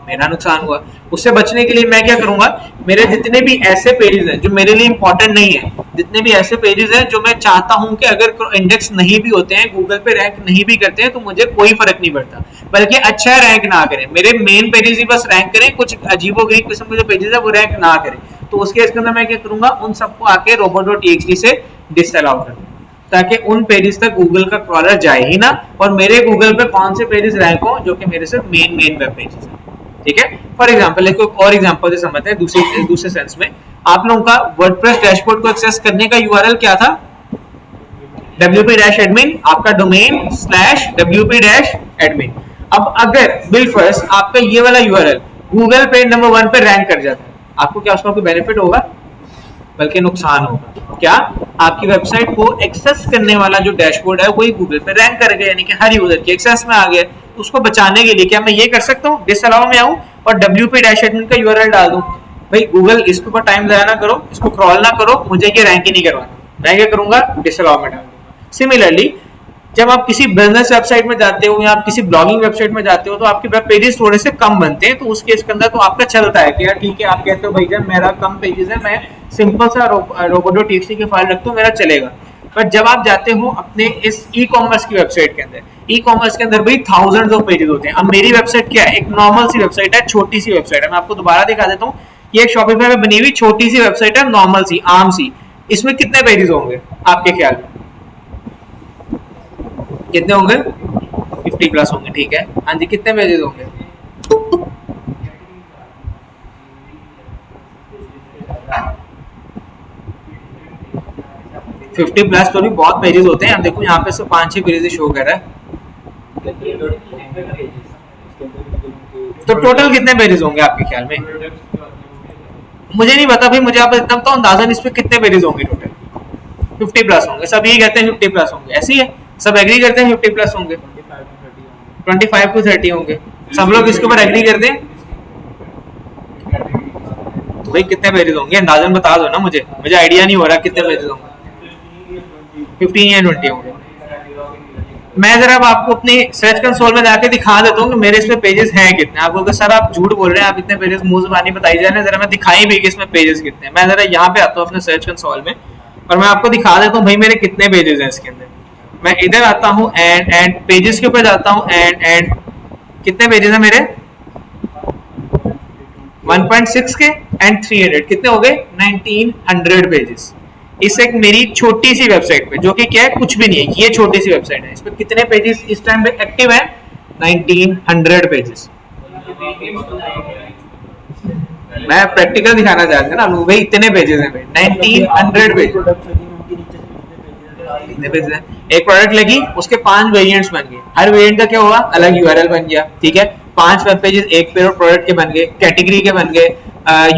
मेरा नुकसान हुआ। उससे बचने के लिए मैं क्या करूंगा, मेरे जितने भी ऐसे पेजेस हैं जो मेरे लिए इंपॉर्टेंट नहीं है, जितने भी ऐसे पेजेस हैं जो मैं चाहता हूं कि अगर इंडेक्स नहीं भी होते हैं, गूगल पे रैंक नहीं भी करते हैं, तो मुझे कोई फर्क नहीं पड़ता, बल्कि अच्छा रैंक ना करें, मेरे मेन पेजेस ही बस रैंक करें, कुछ अजीबोगरीब किस्म के जो पेजेस है वो रैंक ना करें, तो उस केस के अंदर मैं क्या करूंगा, उन सबको आके robot.txt से डिसअलाउ कर दूंगा, ताकि उन पेजेस तक गूगल का क्रॉलर जाए ही ना, और मेरे गूगल पे कौन से पेजेस रैंक हो जो कि मेरे सिर्फ मेन वेब पेजेस हैं। ठीक है, फॉर एग्जांपल एक और एग्जांपल से समझते हैं दूसरे सेंस में। आप लोगों का वर्डप्रेस डैशबोर्ड को एक्सेस करने का यूआरएल क्या था, wp-admin आपका डोमेन /wp-admin। अब अगर बिलफर्ज आपका ये वाला यूआरएल गूगल पे नंबर 1 पे रैंक कर जाता है, आपको क्या उसका कोई बेनिफिट होगा, बल्कि नुकसान होगा। क्या, आपकी वेबसाइट को एक्सेस करने वाला जो डैशबोर्ड है वही गूगल पे रैंक करेगा, यानी कि हर यूजर की एक्सेस में आ गया। तो उसको बचाने के लिए क्या मैं ये कर सकता हूँ, डिसअलाउ में आऊं और wp-admin का यूआरएल डाल दूं, भाई गूगल इसके ऊपर टाइम जाया ना करो, इसको क्रॉल ना करो, मुझे ये रैंक ही नहीं करवाना, मैं क्या करूंगा, डिसअलाउ में डाल दूंगा। सिमिलरली जब आप किसी बिजनेस वेबसाइट में जाते हो या आप किसी ब्लॉगिंग वेबसाइट में जाते हो, तो आपके वेब पेजेस थोड़े से कम बनते हैं, तो उस केस के अंदर तो आपका चलता है कि यार ठीक है, आप कहते हो भाई जब मेरा कम पेजेस है, मैं सिंपल सा robot.txt की फाइल रखता हूँ, मेरा चलेगा। पर जब आप जाते हो अपने इस ई कॉमर्स की वेबसाइट के अंदर, ई कॉमर्स के अंदर भाई थाउजेंड्स ऑफ पेजेस होते हैं। अब मेरी वेबसाइट क्या है, एक नॉर्मल सी वेबसाइट है, छोटी सी वेबसाइट है, मैं आपको दोबारा दिखा देता हूँ। ये एक शॉपिफाई में बनी हुई छोटी सी वेबसाइट है, नॉर्मल सी, आम सी। इसमें कितने पेजेस होंगे आपके ख्याल में, कितने होंगे, 50 प्लस होंगे, ठीक है, हाँ जी, कितने पेजेस होंगे, 50 प्लस तो भी बहुत पेजेस होते हैं। अब देखो यहाँ पे सिर्फ 5-6 पेजेस शो कर रहा है, तो टोटल कितने पेजेस होंगे आपके ख्याल में, मुझे नहीं पता भाई, मुझे आप इतना तो अंदाजन इस पे कितने पेजेस होंगे टोटल, 50 प्लस होंगे, सब यही कहते हैं 50 प्लस होंगे, ऐसी है, सब एग्री करते हैं 50 प्लस होंगे, 25 to 30 होंगे, सब लोग इसके ऊपर एग्री करते हैं। तो भाई कितने पेजेस होंगे, अंदाजन बता दो ना, मुझे आइडिया नहीं हो रहा कितने पेजेस होंगे, 15 या 20 होंगे। मैं जरा आपको अपनी सर्च कंसोल में जाके दिखा देता हूँ कि मेरे इसमें पेजेस हैं कितने। आप बोलोगे सर आप झूठ बोल रहे हैं, आप इतने पेजेस मुंह जुबानी बताई जा रहे हैं, जरा मैं दिखाई भी कि इसमें पेजेस कितने हैं। मैं जरा यहाँ पे आता हूँ अपने सर्च कंसोल में और मैं आपको दिखा देता हूँ भाई मेरे कितने पेजेस हैं इसके अंदर। मैं इधर आता हूँ एंड पेजेस के ऊपर जाता हूँ एंड कितने पेजेस हैं मेरे, 1.6 के एंड 300, कितने हो गए, 1900 पेजेस। इस एक मेरी छोटी सी वेबसाइट पे, जो कि क्या है, कुछ भी नहीं है, ये छोटी सी वेबसाइट है, इस पे कितने पेजेस इस टाइम पे एक्टिव है, 1900 पेजेस। मैं प्रैक्टिकल दिखाना चाहता था ना भाई, इतने पेजेस हैं भाई, 1900 पेजेस। कितने पेजेस हैं, एक प्रोडक्ट लगी, उसके 5 वेरिएंट्स बन गए, हर वेरिएंट का क्या हुआ, अलग यूआरएल बन गया, ठीक है, 5 वेब पेजेस एक पेयर प्रोडक्ट के बन गए, कैटेगरी के बन गए।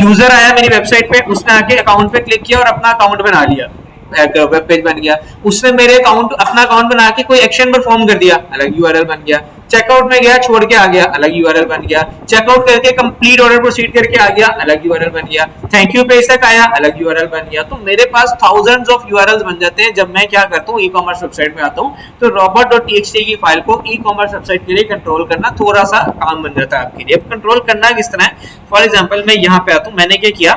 यूजर आया मेरी वेबसाइट पे, उसने आके अकाउंट पे क्लिक किया और अपना अकाउंट बना लिया, वेब पेज बन गया। उसने मेरे अपना अकाउंट बना के कोई एक्शन परफॉर्म कर दिया, अलग यूआरएल बन गया। चेकआउट में गया, छोड़ के आ गया, अलग यूआरएल बन गया। चेकआउट करके कंप्लीट ऑर्डर प्रोसीड करके आ गया, अलग यूआरएल बन गया। थैंक यू पेज तक आया, अलग यूआरएल बन गया। तो मेरे पास थाउजेंड्स ऑफ यूआरएल्स बन जाते हैं जब मैं क्या करता हूँ, ई कॉमर्स वेबसाइट में आता हूँ। तो robot.txt की फाइल को ई कॉमर्स वेबसाइट के लिए कंट्रोल करना थोड़ा सा काम बन जाता है आपके लिए। अब कंट्रोल करना किस तरह है, फॉर एग्जाम्पल मैं यहाँ पे आता हूँ, मैंने क्या किया,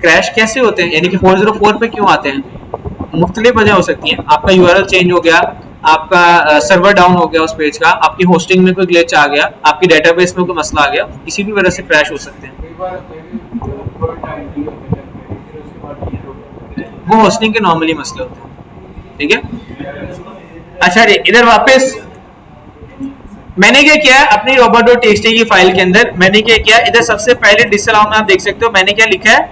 क्रैश कैसे होते हैं, यानी कि 404 पे क्यों आते हैं, मुख्तलिफ वजह हो सकती है। आपका यूआरएल चेंज हो गया, आपका सर्वर डाउन हो गया उस पेज का, आपकी होस्टिंग में कोई ग्लिच आ गया, आपकी डेटाबेस में कोई मसला आ गया, किसी भी वजह से क्रैश हो सकते हैं। वो होस्टिंग के नॉर्मली मसले होते हैं, ठीक है। अच्छा जी, इधर वापस मैंने क्या किया, अपनी robot.txt की फाइल के अंदर मैंने क्या किया, इधर सबसे पहले डिसअलाउ में आप देख सकते हो मैंने क्या लिखा है,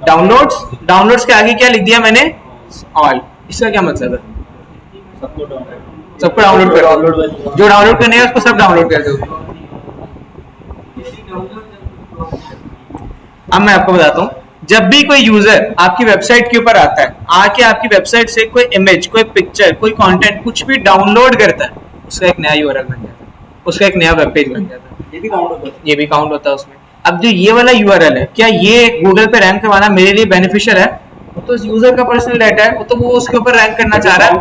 डाउनलोड्स के आगे क्या लिख दिया मैंने, ऑल। इसका क्या मतलब है, सबको डाउनलोड कर, जो डाउनलोड करने है उसको सब डाउनलोड कर दो। अब मैं आपको बताता हूँ, जब भी कोई यूजर आपकी वेबसाइट के ऊपर आता है, आके आपकी वेबसाइट से कोई इमेज, कोई पिक्चर, कोई कंटेंट कुछ भी डाउनलोड करता है, उसका एक नया यूआरएल बन जाता है, उसका एक नया वेब पेज बन जाता है, ये भी काउंट होता है उसमें। अब जो ये वाला यूआरएल है, क्या ये गूगल पे रैंक करवाना मेरे लिए बेनिफिशियल है? वो तो यूजर का पर्सनल डाटा है, वो तो वो उसके ऊपर रैंक करना चाह रहा है।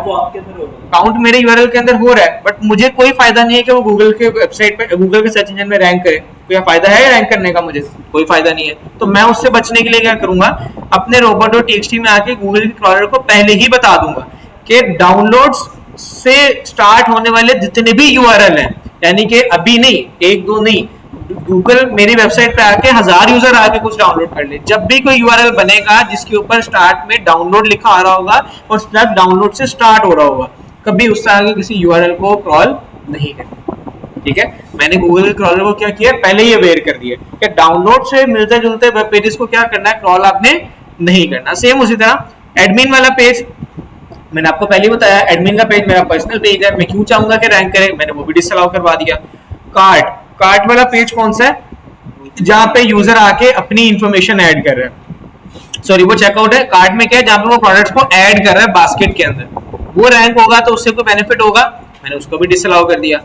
काउंट मेरे यूआरएल के अंदर हो रहा है, बट मुझे कोई फायदा नहीं है कि वो गूगल के वेबसाइट पे, गूगल के सर्च इंजन में रैंक करे। कोई फायदा है रैंक करने का? मुझे कोई फायदा नहीं है। तो मैं उससे बचने के लिए क्या करूंगा, अपने robot.txt में आके गूगल के क्रॉलर को पहले ही बता दूंगा कि डाउनलोड्स से स्टार्ट होने वाले जितने भी यूआरएल हैं, यानी कि अभी नहीं, एक दो नहीं, गूगल मेरी वेबसाइट पे आके 1000 यूजर आके कुछ डाउनलोड कर ले, जब भी कोई यूआरएल बनेगा जिसके ऊपर स्टार्ट में डाउनलोड लिखा आ रहा होगा और सिर्फ डाउनलोड से स्टार्ट हो रहा होगा, कभी उससे आगे किसी यूआरएल को क्रॉल नहीं करना। ठीक है, मैंने गूगल के क्रॉलर को क्या किया, पहले ही अवेयर कर दिया कि डाउनलोड से मिलते जुलते वेब पेजेस को क्या करना है, क्रॉल आपने नहीं करना। सेम उसी तरह एडमिन वाला पेज, मैंने आपको पहले बताया एडमिन का पेज मेरा पर्सनल पेज है, मैं क्यों चाहूंगा कि रैंक करे, मैंने वो भी डिसअलाउ करवा दिया। कार्ट वाला पेज कौन सा है, जहां पे यूजर आके अपनी इंफॉर्मेशन ऐड कर रहा है, सॉरी वो चेकआउट है। कार्ट में क्या है, जहां पे वो प्रोडक्ट्स को ऐड कर रहा है बास्केट के अंदर, वो रैंक होगा तो उससे कोई बेनिफिट होगा, मैंने उसको भी डिसअलाउ कर दिया।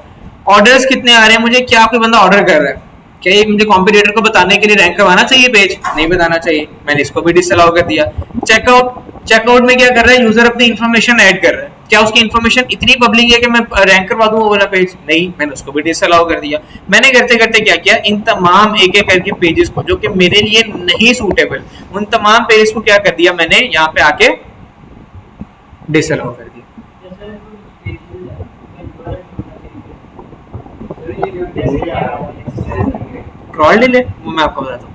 ऑर्डर्स कितने आ रहे हैं मुझे, क्या कोई बंदा ऑर्डर कर रहा है, क्या ये मुझे कॉम्पिटिटर को बताने के लिए रैंक करवाना चाहिए पेज, नहीं बताना चाहिए, मैंने इसको भी डिसअलाउ कर दिया। चेकआउट में क्या कर रहा है, यूजर अपनी इंफॉर्मेशन ऐड कर रहा है, क्या उसकी इंफॉर्मेशन इतनी पब्लिक है कि मैं रैंक करवा दूं वो वाला पेज, नहीं, मैंने उसको भी डिसअलाउ कर दिया। मैंने करते करते क्या किया, इन तमाम एक एक करके पेजेस को जो कि मेरे लिए नहीं सूटेबल, उन तमाम पेजेस को क्या कर दिया, मैंने यहाँ पे आके डिसअलाउ कर दिया। क्रॉल डिले वो मैं आपको बताता हूँ,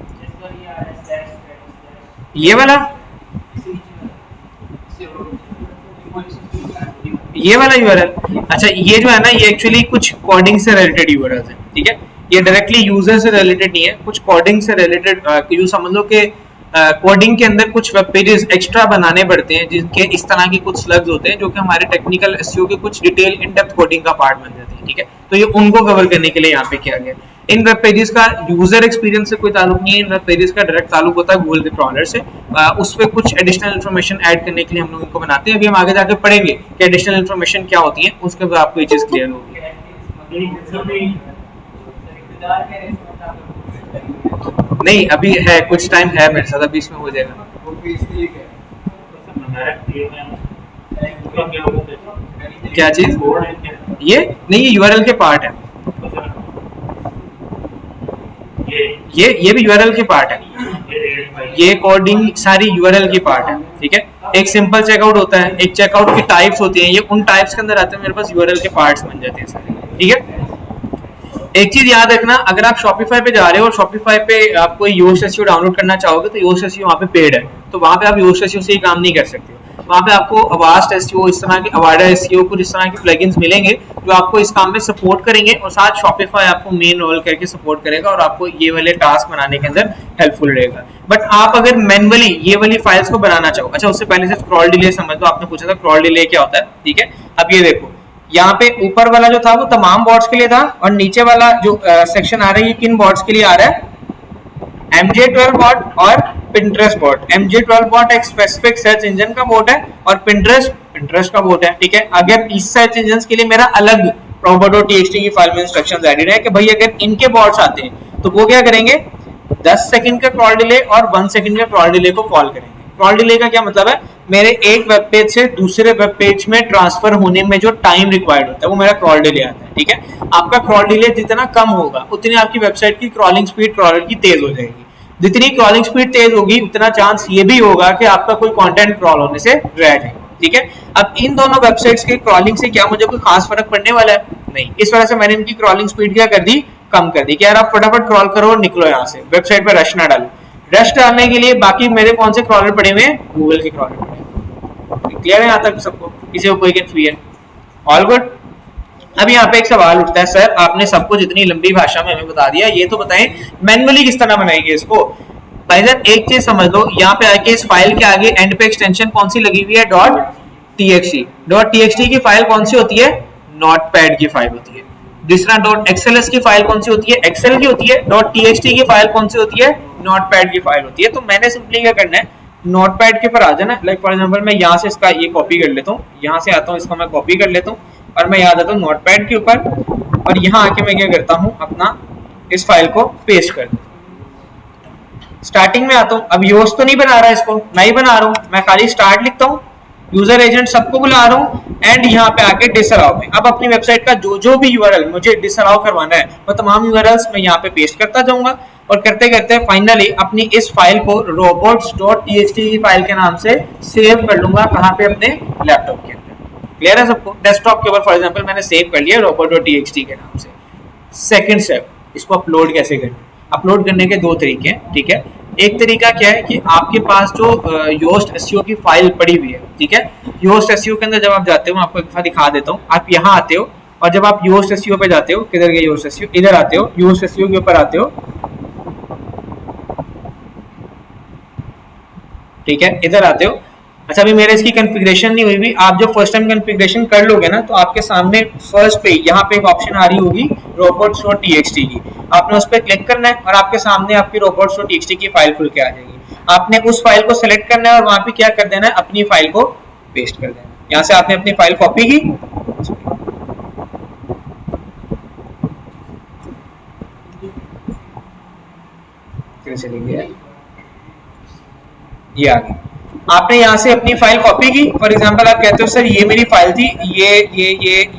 ये वाला यूआरएल, अच्छा ये जो है ना, ये एक्चुअली कुछ कोडिंग से रिलेटेड यूआरएल है। ठीक है, ये डायरेक्टली यूजर से रिलेटेड नहीं है, कुछ कोडिंग से रिलेटेड, यूं समझ लो कि कोडिंग के अंदर कुछ वेब पेजेस एक्स्ट्रा बनाने पड़ते हैं जिनके इस तरह के कुछ स्लग्स होते हैं जो कि हमारे टेक्निकल एसईओ के कुछ डिटेल इन डेप्थ कोडिंग का पार्ट बन जाते हैं। ठीक है, तो ये उनको कवर करने के लिए यहाँ पे किया गया। इन वेब पेजेस का यूजर एक्सपीरियंस से कोई ताल्लुक नहीं है, इन वेब पेजेस का डायरेक्ट ताल्लुक होता है गूगल के क्रॉलर से। उस पर कुछ एडिशनल इन्फॉर्मेशन ऐड करने के लिए हम लोग इनको बनाते हैं। अभी हम आगे जाके पढ़ेंगे कि एडिशनल इन्फॉर्मेशन क्या होती है, उसके बाद आपको ये चीज क्लियर होगी। नहीं अभी है, कुछ टाइम है मेरे साथ, अभी इसमें हो जाएगा। क्या चीज, ये नहीं, ये यूआरएल के पार्ट है, ये भी यूआरएल के पार्ट है, ये कोडिंग सारी यूआरएल की पार्ट है। ठीक है, एक सिंपल चेकआउट होता है, एक चेकआउट की टाइप्स होती हैं, ये उन टाइप्स के अंदर आते हैं, मेरे पास यूआरएल के पार्ट्स बन जाते हैं सारे। ठीक है, एक चीज याद रखना, अगर आप शॉपिफाई पे जा रहे हो और शॉपिफाई पे आप कोई योस्ट एसईओ डाउनलोड करना चाहोगे तो योस्ट एसईओ वहाँ पे पेड है, तो वहाँ पे आप योस्ट एसईओ से ही काम नहीं कर सकते। वहाँ पे आपको अवास्ट एसईओ, इस तरह के अवाडा एसईओ, कुछ इस तरह के प्लगइन्स मिलेंगे जो आपको इस काम में सपोर्ट करेंगे और साथ शॉपिफाई आपको मेन रोल करके सपोर्ट करेगा और आपको ये वाले टास्क बनाने के अंदर हेल्पफुल रहेगा। बट आप अगर मैनुअली ये वाली फाइल्स को बनाना चाहो, अच्छा उससे पहले से क्रॉल डिले समझ लो, आपने पूछा था क्रॉल डिले क्या होता है। ठीक है, अब ये देखो, यहाँ पे ऊपर वाला जो था वो तमाम बॉट्स के लिए था और नीचे वाला जो सेक्शन आ रहा है ये किन बॉट्स के लिए आ रहा है, MJ12 बॉट और Pinterest बॉट। MJ12 बॉट एक स्पेसिफिक सर्च इंजन का बॉट है और Pinterest का बॉट है। ठीक है, अगर इस सर्च इंजन के लिए मेरा अलग robot.txt की फाइल में इंस्ट्रक्शंस एडेड है कि भाई अगर इनके बॉट्स आते हैं तो वो क्या करेंगे, 10 सेकंड का क्रॉल डिले और 1 सेकंड का क्रॉल डिले को कॉल करेंगे। क्रॉल डिले का क्या मतलब है, मेरे एक वेब पेज से दूसरे वेब पेज में ट्रांसफर होने में जो टाइम रिक्वायर्ड होता है वो मेरा क्रॉल डिले आता है। ठीक है, आपका क्रॉल डिले जितना कम होगा उतनी आपकी वेबसाइट की क्रॉलिंग स्पीड क्रॉलर की तेज हो जाएगी। जितनी क्रॉलिंग स्पीड तेज होगी उतना चांस ये भी होगा कि आपका कोई कंटेंट क्रॉल होने से रह जाए। ठीक है, अब इन दोनों वेबसाइट्स के क्रॉलिंग से क्या मुझे कोई खास फर्क पड़ने वाला है, नहीं। इस वजह से मैंने इनकी क्रॉलिंग स्पीड क्या कर दी, कम कर दी कि यार आप फटाफट क्रॉल करो और निकलो यहाँ से, वेबसाइट पर रश ना डालो। रश डालने के लिए बाकी मेरे कौन से क्रॉलर पड़े हुए हैं, गूगल के क्रॉलर पड़े हैं। क्लियर है यहाँ तक सबको, किसी को कोई कंफ्यूजन? All good. अब यहाँ पे एक सवाल उठता है, सर आपने सब कुछ इतनी लंबी भाषा में हमें बता दिया, ये तो बताएं मैनुअली किस तरह बनाएंगे इसको। भाईजान एक चीज समझ लो, यहाँ पे आके इस फाइल के आगे एंड पे एक्सटेंशन कौन सी लगी हुई है, .txt। .txt की फाइल कौन सी होती है, नोटपैड की फाइल होती है। दूसरा .xls की फाइल कौन सी होती है, एक्सेल की होती है। .txt की फाइल कौन सी होती है, नोटपैड की फाइल होती है। तो मैंने सिंपली क्या करना है, नोटपैड के ऊपर आ जाना। लाइक फॉर एग्जांपल मैं यहाँ से इसका ये कॉपी कर लेता हूँ, यहाँ से आता हूँ, इसको मैं कॉपी कर लेता हूँ और मैं यहाँ आता हूँ नोटपैड के ऊपर और यहाँ आके मैं क्या करता हूँ, अपना इस फाइल को पेस्ट कर देता हूँ। स्टार्टिंग में आता हूँ, अब योस्ट तो नहीं बना रहा इसको, मैं ही बना रहा हूँ, मैं खाली स्टार्ट लिखता हूँ, यूजर एजेंट सबको बुला रहा हूँ एंड यहाँ पे आके डिसअलाउ में अब अपनी वेबसाइट का जो भी यूआरएल मुझे डिसअलाउ करवाना है वो तमाम यूआरएल्स मैं यहाँ पे पेस्ट करता जाऊंगा और करते करते फाइनली अपनी इस फाइल को robots.txt की फाइल के नाम से सेव कर लूंगा, कहाँ पे, अपने लैपटॉप के अंदर। क्लियर है सबको? डेस्कटॉप के ऊपर फॉर एग्जांपल मैंने सेव कर लिया robot.txt के नाम से। सेकंड स्टेप, इसको अपलोड कैसे करें? अपलोड करने के दो तरीके हैं, ठीक है। एक तरीका क्या है कि आपके पास जो योस्ट एसईओ की फाइल पड़ी हुई है, ठीक है, योस्ट एसईओ के अंदर जब आप जाते हो, आपको एक बार दिखा देता हूँ, आप यहाँ आते हो और जब आप योस्ट एसईओ पे जाते हो, किधर गए योस्ट एसईओ, इधर आते हो, योस्ट एसईओ के ऊपर आते हो, ठीक है, इधर आते हो। अच्छा, अभी मेरे इसकी कॉन्फ़िगरेशन नहीं हुई हुई, आप जब फर्स्ट टाइम कॉन्फ़िगरेशन कर लोगे ना तो आपके सामने फर्स्ट पे यहाँ पे एक ऑप्शन आ रही होगी robots.txt की, आपने उस पर क्लिक करना है और आपके सामने आपकी robots.txt की फाइल खुल के आ जाएगी। आपने उस फाइल को सेलेक्ट करना है और वहां पे क्या कर देना है, अपनी फाइल को पेस्ट कर देना है। यहाँ से आपने अपनी फाइल कॉपी की, चली गई, ये आ गई। आपने यहाँ से अपनी फाइल कॉपी की, फॉर एग्जांपल आप कहते हो सर ये मेरी फाइल थी, ये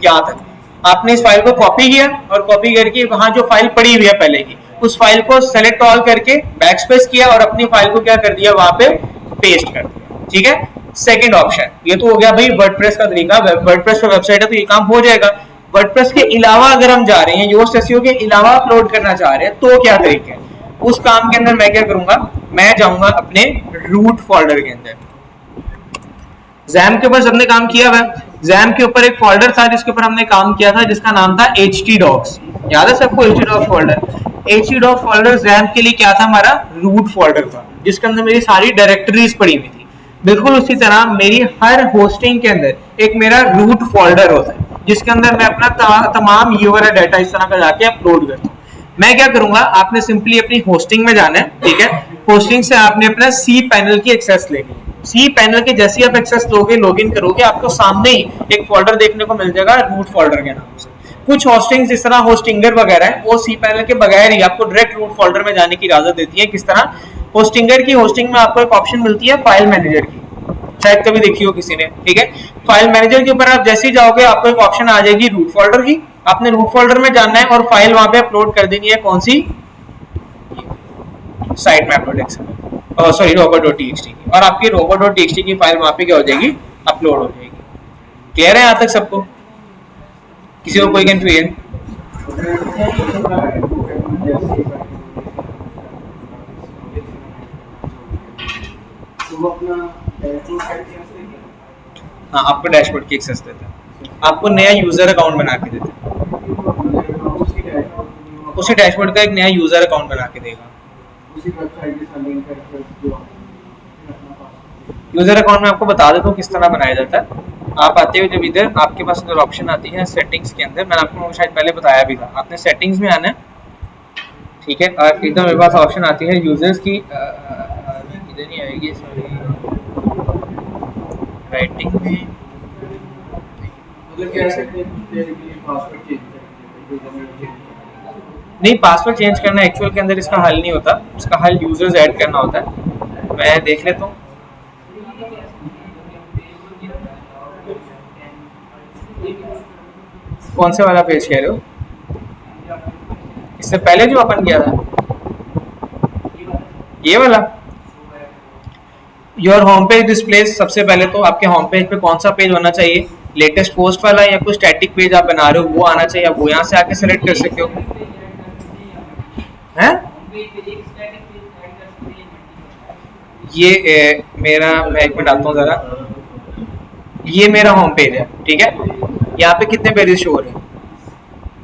यहाँ तक, आपने इस फाइल को कॉपी किया और कॉपी करके वहां जो फाइल पड़ी हुई है पहले की, उस फाइल को सेलेक्ट ऑल करके बैकस्पेस किया और अपनी फाइल को क्या कर दिया, वहां पे पेस्ट कर दिया, ठीक है। सेकंड ऑप्शन, ये तो हो गया भाई वर्डप्रेस का तरीका, वर्डप्रेस पे वेबसाइट है तो ये काम हो जाएगा। वर्डप्रेस के अलावा अगर हम जा रहे हैं, योस्ट एसईओ के अलावा अपलोड करना चाह रहे हैं, तो क्या तरीका है? उस काम के अंदर मैं क्या करूंगा, मैं जाऊंगा अपने रूट फोल्डर के अंदर। जैम के ऊपर सबने काम किया हुआ है, जैम के ऊपर एक फोल्डर था जिसके ऊपर हमने काम किया था, जिसका नाम था htdocs। याद है सबको htdocs folder? htdocs folder jam के लिए क्या था, हमारा रूट फोल्डर था, जिसके अंदर मेरी सारी डायरेक्टरीज पड़ी हुई थी। बिल्कुल उसी तरह मेरी हर होस्टिंग के अंदर एक मेरा रूट फोल्डर होता है, जिसके अंदर मैं अपना तमाम यूआरएल डाटा इस तरह का जाके अपलोड करता हूँ। मैं क्या करूंगा, आपने सिंपली अपनी होस्टिंग में जाना है, ठीक है, होस्टिंग से आपने अपना सी पैनल की एक्सेस लेनी है। सी पैनल के जैसे आप एक्सेस लोगे, लॉगिन करोगे, आपको सामने ही एक फोल्डर देखने को मिल जाएगा रूट फोल्डर के नाम से। कुछ होस्टिंग जिस तरह होस्टिंगर वगैरह है, वो सी पैनल के बगैर ही आपको डायरेक्ट रूट फोल्डर में जाने की इजाजत देती है। किस तरह? होस्टिंगर की होस्टिंग में आपको एक ऑप्शन मिलती है फाइल मैनेजर की, शायद कभी देखी हो किसी ने, ठीक है। फाइल मैनेजर के ऊपर आप जैसे ही जाओगे आपको एक ऑप्शन आ जाएगी रूट फोल्डर की, आपने रूट फोल्डर में जाना है और फाइल वहां पे अपलोड कर देनी है। कौन सी? साइट मैप.xml, सॉरी robot.txt की, और आपकी robot.txt की फाइल वहां पे क्या हो जाएगी, अपलोड हो जाएगी। क्लियर है यहाँ तक सबको? किसी को कोई कंफ्यूजन? हाँ, आपको डैशबोर्ड की एक्सेस देता है, आपको नया यूजर अकाउंट बना के देता है, उसी डैशबोर्ड का एक नया यूजर अकाउंट बना के देगा। यूजर अकाउंट में आपको बता देता हूँ किस तरह बनाया जाता है। आप आते हो जब इधर, आपके पास इधर ऑप्शन आती है सेटिंग्स के अंदर, मैंने आपको शायद पहले बताया भी था, आपने सेटिंग्स में आना है, ठीक है, और एकदम मेरे पास ऑप्शन आती है यूजर्स की, इधर नहीं आएगी, सॉरी, राइटिंग में, नहीं, पासवर्ड चेंज करना एक्चुअल के अंदर इसका हल नहीं होता, इसका हल यूजर्स ऐड करना होता है। मैं देख लेता हूँ, कौन से वाला पेज कह रहे हो? इससे पहले जो अपन किया था, ये वाला योर होम पेज डिस्प्लेस। सबसे पहले तो आपके होम पेज पे कौन सा पेज होना चाहिए, लेटेस्ट पोस्ट वाला या कोई स्टैटिक पेज आप बना रहे हो वो आना चाहिए, आप वो यहाँ से आके सेलेक्ट कर सकते हो, हैं? ये मेरा, मैं एक मिनट आता हूँ जरा, ये मेरा होम पेज है, ठीक है। यहाँ पे कितने पेजेस शो हो रहे हैं?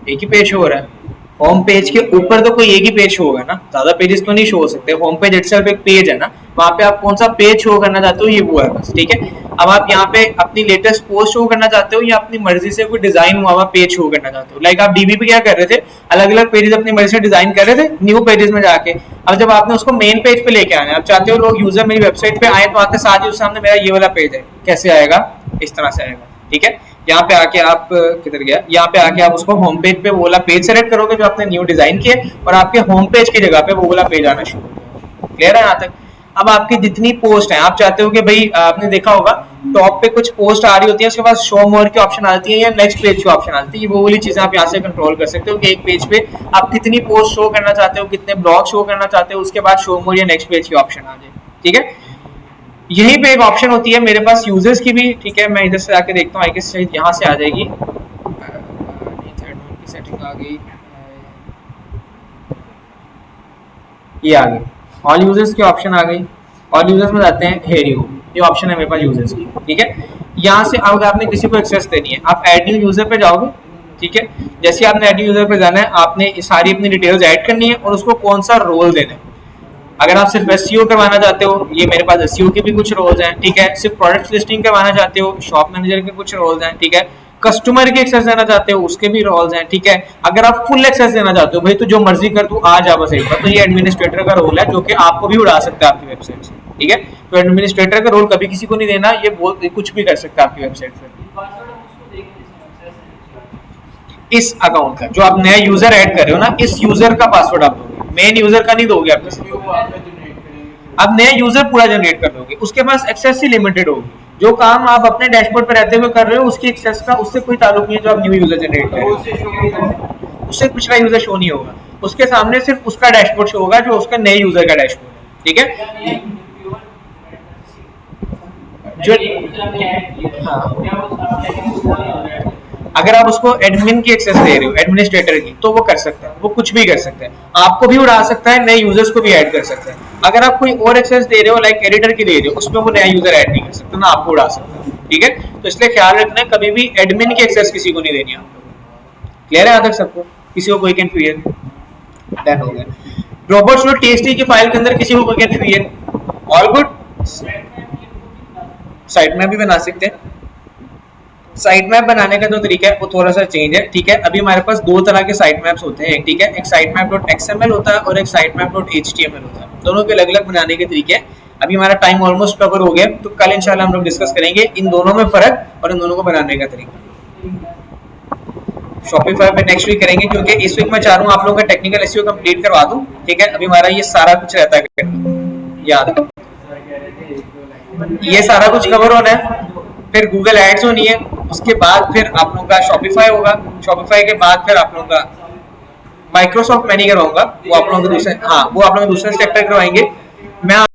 एक ही पेज शो हो रहा है। होम पेज के ऊपर तो कोई एक ही पेज शो होगा ना, ज्यादा पेजेस तो नहीं शो हो सकते। होम पेज इटसेल्फ एक पेज है ना, वहां पे आप कौन सा पेज शो करना चाहते हो, ये वो है बस, ठीक है। अब आप यहाँ पे अपनी लेटेस्ट पोस्ट शो करना चाहते हो या अपनी मर्जी से कोई डिजाइन हुआ हुआ पेज शो करना चाहते हो। लाइक आप डीबी पे क्या कर रहे थे, अलग अलग पेजेस अपनी मर्जी से डिजाइन कर रहे थे न्यू पेजेस में जाके। अब जब आपने उसको मेन पेज पे लेके आना है, आप चाहते हो लोग यूजर मेरी वेबसाइट पे आए तो आते साथ ही उस सामने मेरा ये वाला पेज है, कैसे आएगा, इस तरह से आएगा, ठीक है। यहाँ पे आके आप, किधर गया, यहाँ पे आके आप उसको होम पेज पे वो वाला पेज सेलेक्ट करोगे जो आपने न्यू डिजाइन किया, और आपके होम पेज की जगह पे वो वाला पेज आना शुरू हो जाएगा। क्लियर है यहाँ तक? अब आपकी जितनी पोस्ट है, आप चाहते हो कि भाई आपने देखा होगा टॉप पे कुछ पोस्ट आ रही होती है, उसके बाद शो मोर की ऑप्शन आती है या नेक्स्ट पेज की ऑप्शन आती है, वो वाली चीजें आप यहाँ से कंट्रोल कर सकते हो कि एक पेज पे आप कितनी पोस्ट शो करना चाहते हो, कितने ब्लॉग शो करना चाहते हो, उसके बाद शो मोर या नेक्स्ट पेज की ऑप्शन आ जाए। ठीक है, यहीं पे एक ऑप्शन होती है मेरे पास यूजर्स की भी। ठीक है, मैं इधर से आके देखता हूँ, आई गेस शायद यहाँ से आ जाएगी, सेटिंग आ गई, ये आ गई, ऑल यूजर्स की ऑप्शन आ गई। ऑल यूजर्स में जाते हैं, हेयर ये ऑप्शन है मेरे पास यूजर्स की। ठीक है, यहाँ से अगर आपने किसी को एक्सेस देनी है, आप ऐड न्यू यूजर पे जाओगे। ठीक है, जैसे आपने ऐड न्यू यूजर पे जाना है, आपने सारी अपनी डिटेल्स ऐड करनी है और उसको कौन सा रोल देना है। अगर आप सिर्फ एसईओ करवाना चाहते हो, ये मेरे पास एसईओ के भी कुछ रोल्स हैं। ठीक है, सिर्फ प्रोडक्ट लिस्टिंग करवाना चाहते हो, शॉप मैनेजर के कुछ रोल्स हैं। ठीक है, कस्टमर के एक्सेस देना चाहते हो, उसके भी रोल्स हैं। ठीक है, अगर आप फुल एक्सेस देना चाहते हो, भाई तो जो मर्जी कर तू आ जा बस एक बार, तो ये एडमिनिस्ट्रेटर का रोल है जो कि आपको भी उड़ा सकता है आपकी वेबसाइट से। ठीक है, तो एडमिनिस्ट्रेटर का रोल कभी किसी को नहीं देना, ये कुछ भी कर सकता है आपकी वेबसाइट पर। इस अकाउंट का जो आप नया यूजर ऐड कर रहे हो ना, इस यूजर का पासवर्ड आप दोगे, मेन यूजर का नहीं दोगे आप नया यूजर पूरा जनरेट कर दोगे, उसके पास एक्सेस ही लिमिटेड होगी। जो काम आप अपने डैशबोर्ड पर रहते हुए कर रहे हो, उसकी एक्सेस का उससे कोई ताल्लुक नहीं है। जो आप न्यू यूजर जनरेट कर रहे हो, उससे पिछला यूजर शो नहीं होगा, उसके सामने सिर्फ उसका डैशबोर्ड शो होगा जो उसका नए यूजर का डैशबोर्ड है। ठीक है, जो अगर आप उसको एडमिन की एक्सेस दे रहे हो, एडमिनिस्ट्रेटर की, तो वो कर सकता है, वो कुछ भी कर सकता है, आपको भी उड़ा सकता है, नए यूजर्स को भी ऐड कर सकता है। अगर आप कोई और एक्सेस दे रहे हो, लाइक एडिटर की दे रहे हो, उसमें वो नया यूजर ऐड नहीं कर सकता, ना आपको उड़ा सकता है। ठीक है, तो इसलिए ख्याल रखना है, कभी भी एडमिन की एक्सेस किसी को नहीं देनी आपको। क्लियर है यहाँ तक सबको? किसी को कोई कंफ्यूजन? डन हो गया। रोबोट्स और टीएक्सटी की फाइल के अंदर किसी को कोई confusion? All good. Site map भी बना सकते हैं। साइट मैप बनाने का जो तरीका है वो थोड़ा सा चेंज है। ठीक है, अभी हमारे पास दो तरह के साइट मैप्स होते हैं। ठीक है, एक साइट मैप डॉट एक्सएमएल होता है और एक साइट मैप डॉट एचटीएमएल होता है। दोनों के अलग अलग बनाने के तरीके हैं। अभी हमारा टाइम ऑलमोस्ट कवर हो गया, तो कल इंशाल्लाह हम लोग डिस्कस करेंगे इन दोनों में फर्क और इन दोनों को बनाने का तरीका। शॉपिफाई पे नेक्स्ट वीक करेंगे, क्योंकि इस वीक मैं चाह रहा हूँ आप लोगों का टेक्निकल एसईओ कंप्लीट करवा दूं। ठीक है, अभी हमारा ये सारा कुछ रहता है, याद है ये सारा कुछ कवर होना है, फिर गूगल एड्स होनी है, उसके बाद फिर आप लोगों का शॉपिफाई होगा, शॉपिफाई के बाद फिर आप लोगों का माइक्रोसॉफ्ट मैं नहीं करवाऊंगा, वो आप लोगों को दूसरे, हाँ वो आप लोगों को दूसरे सेक्टर करवाएंगे। मैं